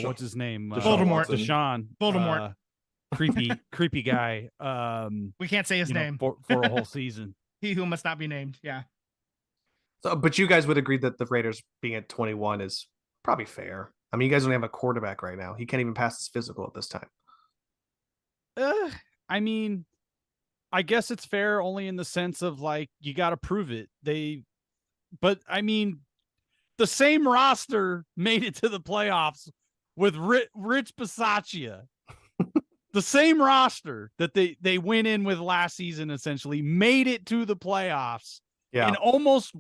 what's his name? Voldemort. Deshaun. Voldemort. Creepy guy. We can't say his name. For a whole season. He who must not be named. Yeah. So, but you guys would agree that the Raiders being at 21 is probably fair. I mean, you guys don't have a quarterback right now. He can't even pass his physical at this time. I mean, I guess it's fair only in the sense of like you got to prove it. But I mean, the same roster made it to the playoffs with Rich Bisaccia. The same roster that they went in with last season essentially made it to the playoffs. Yeah. And almost,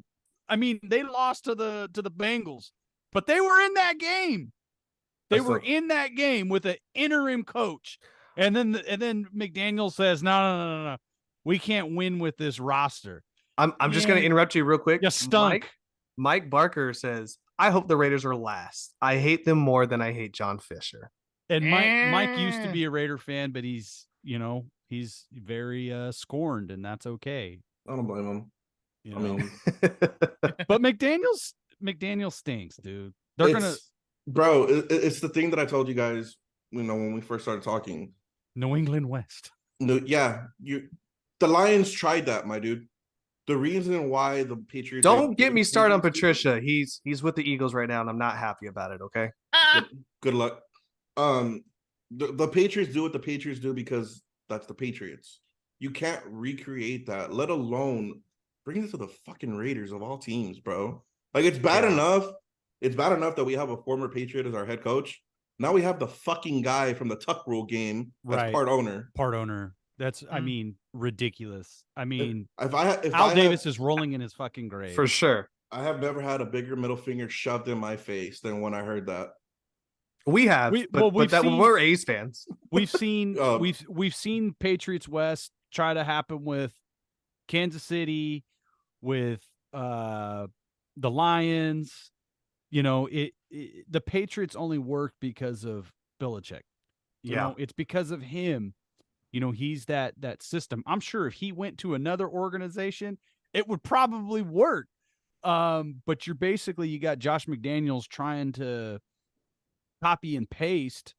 I mean, they lost to the Bengals, but they were in that game. They That's were the- in that game with an interim coach. And then McDaniel says, no. We can't win with this roster. I'm just going to Man. interrupt you real quick. You stunk. Mike Barker says, I hope the Raiders are last. I hate them more than I hate John Fisher. And Mike used to Eh. be a Raider fan, but he's very scorned, and that's okay. I don't blame them. You I know? mean, But McDaniel stinks, dude. They're gonna bro. It's the thing that I told you guys, when we first started talking. New England West. No, yeah, the Lions tried that, my dude. The reason why the Patriots Don't get me started on Patricia. He's with the Eagles right now, and I'm not happy about it. Okay. Good luck. The Patriots do what the Patriots do because that's the Patriots. You can't recreate that, let alone bring it to the fucking Raiders of all teams, bro. Like it's bad Yeah. enough. It's bad enough that we have a former Patriot as our head coach. Now we have the fucking guy from the Tuck Rule game that's Right. part owner. Part owner. That's I Mhm. mean ridiculous. I mean If Al Davis is rolling in his fucking grave. For sure. I have never had a bigger middle finger shoved in my face than when I heard that. We have, We've but seen- we're A's fans. We've seen Um, we've seen Patriots West try to happen with Kansas City, with the Lions. You know, the Patriots only work because of Belichick. You Yeah. know, it's because of him. You know, he's that system. I'm sure if he went to another organization, it would probably work. But you got Josh McDaniels trying to copy and paste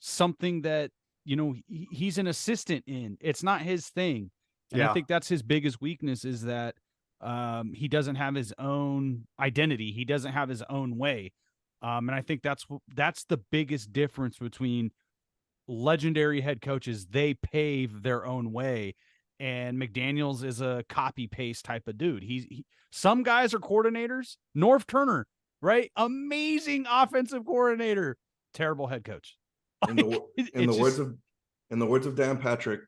something that, you know, he's an assistant in. It's not his thing. And Yeah. I think that's his biggest weakness is that he doesn't have his own identity. He doesn't have his own way. And I think that's the biggest difference between legendary head coaches. They pave their own way, and McDaniels is a copy paste type of dude. Some guys are coordinators. Norv Turner, right? Amazing offensive coordinator, terrible head coach. In the words of Dan Patrick,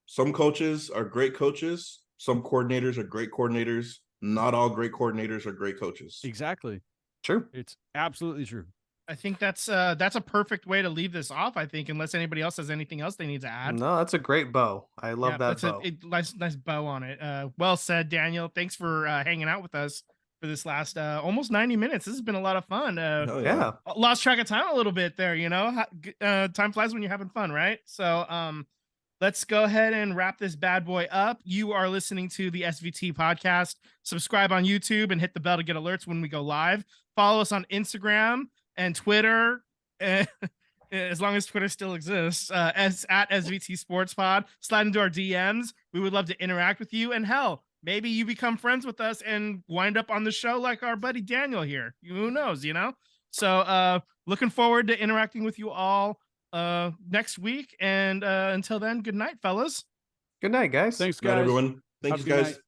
some coaches are great coaches. Some coordinators are great coordinators. Not all great coordinators are great coaches. Exactly. True. It's absolutely true. I think that's a perfect way to leave this off. I think, unless anybody else has anything else they need to add. No, that's a great bow. I love that that's bow. nice bow on it. Well said, Daniel. Thanks for hanging out with us for this last almost 90 minutes. This has been a lot of fun. Hell Yeah. Lost track of time a little bit there. You know, time flies when you're having fun, right? So let's go ahead and wrap this bad boy up. You are listening to the SVT podcast. Subscribe on YouTube and hit the bell to get alerts when we go live. Follow us on Instagram and Twitter. as long as Twitter still exists, as at SVT Sports Pod. Slide into our DMs. We would love to interact with you. And hell, maybe you become friends with us and wind up on the show like our buddy Daniel here. Who knows, you know? So looking forward to interacting with you all next week. And until then, good night, fellas. Good night, guys. Thanks, Good night, guys. everyone. Thank Have you, a good guys. night.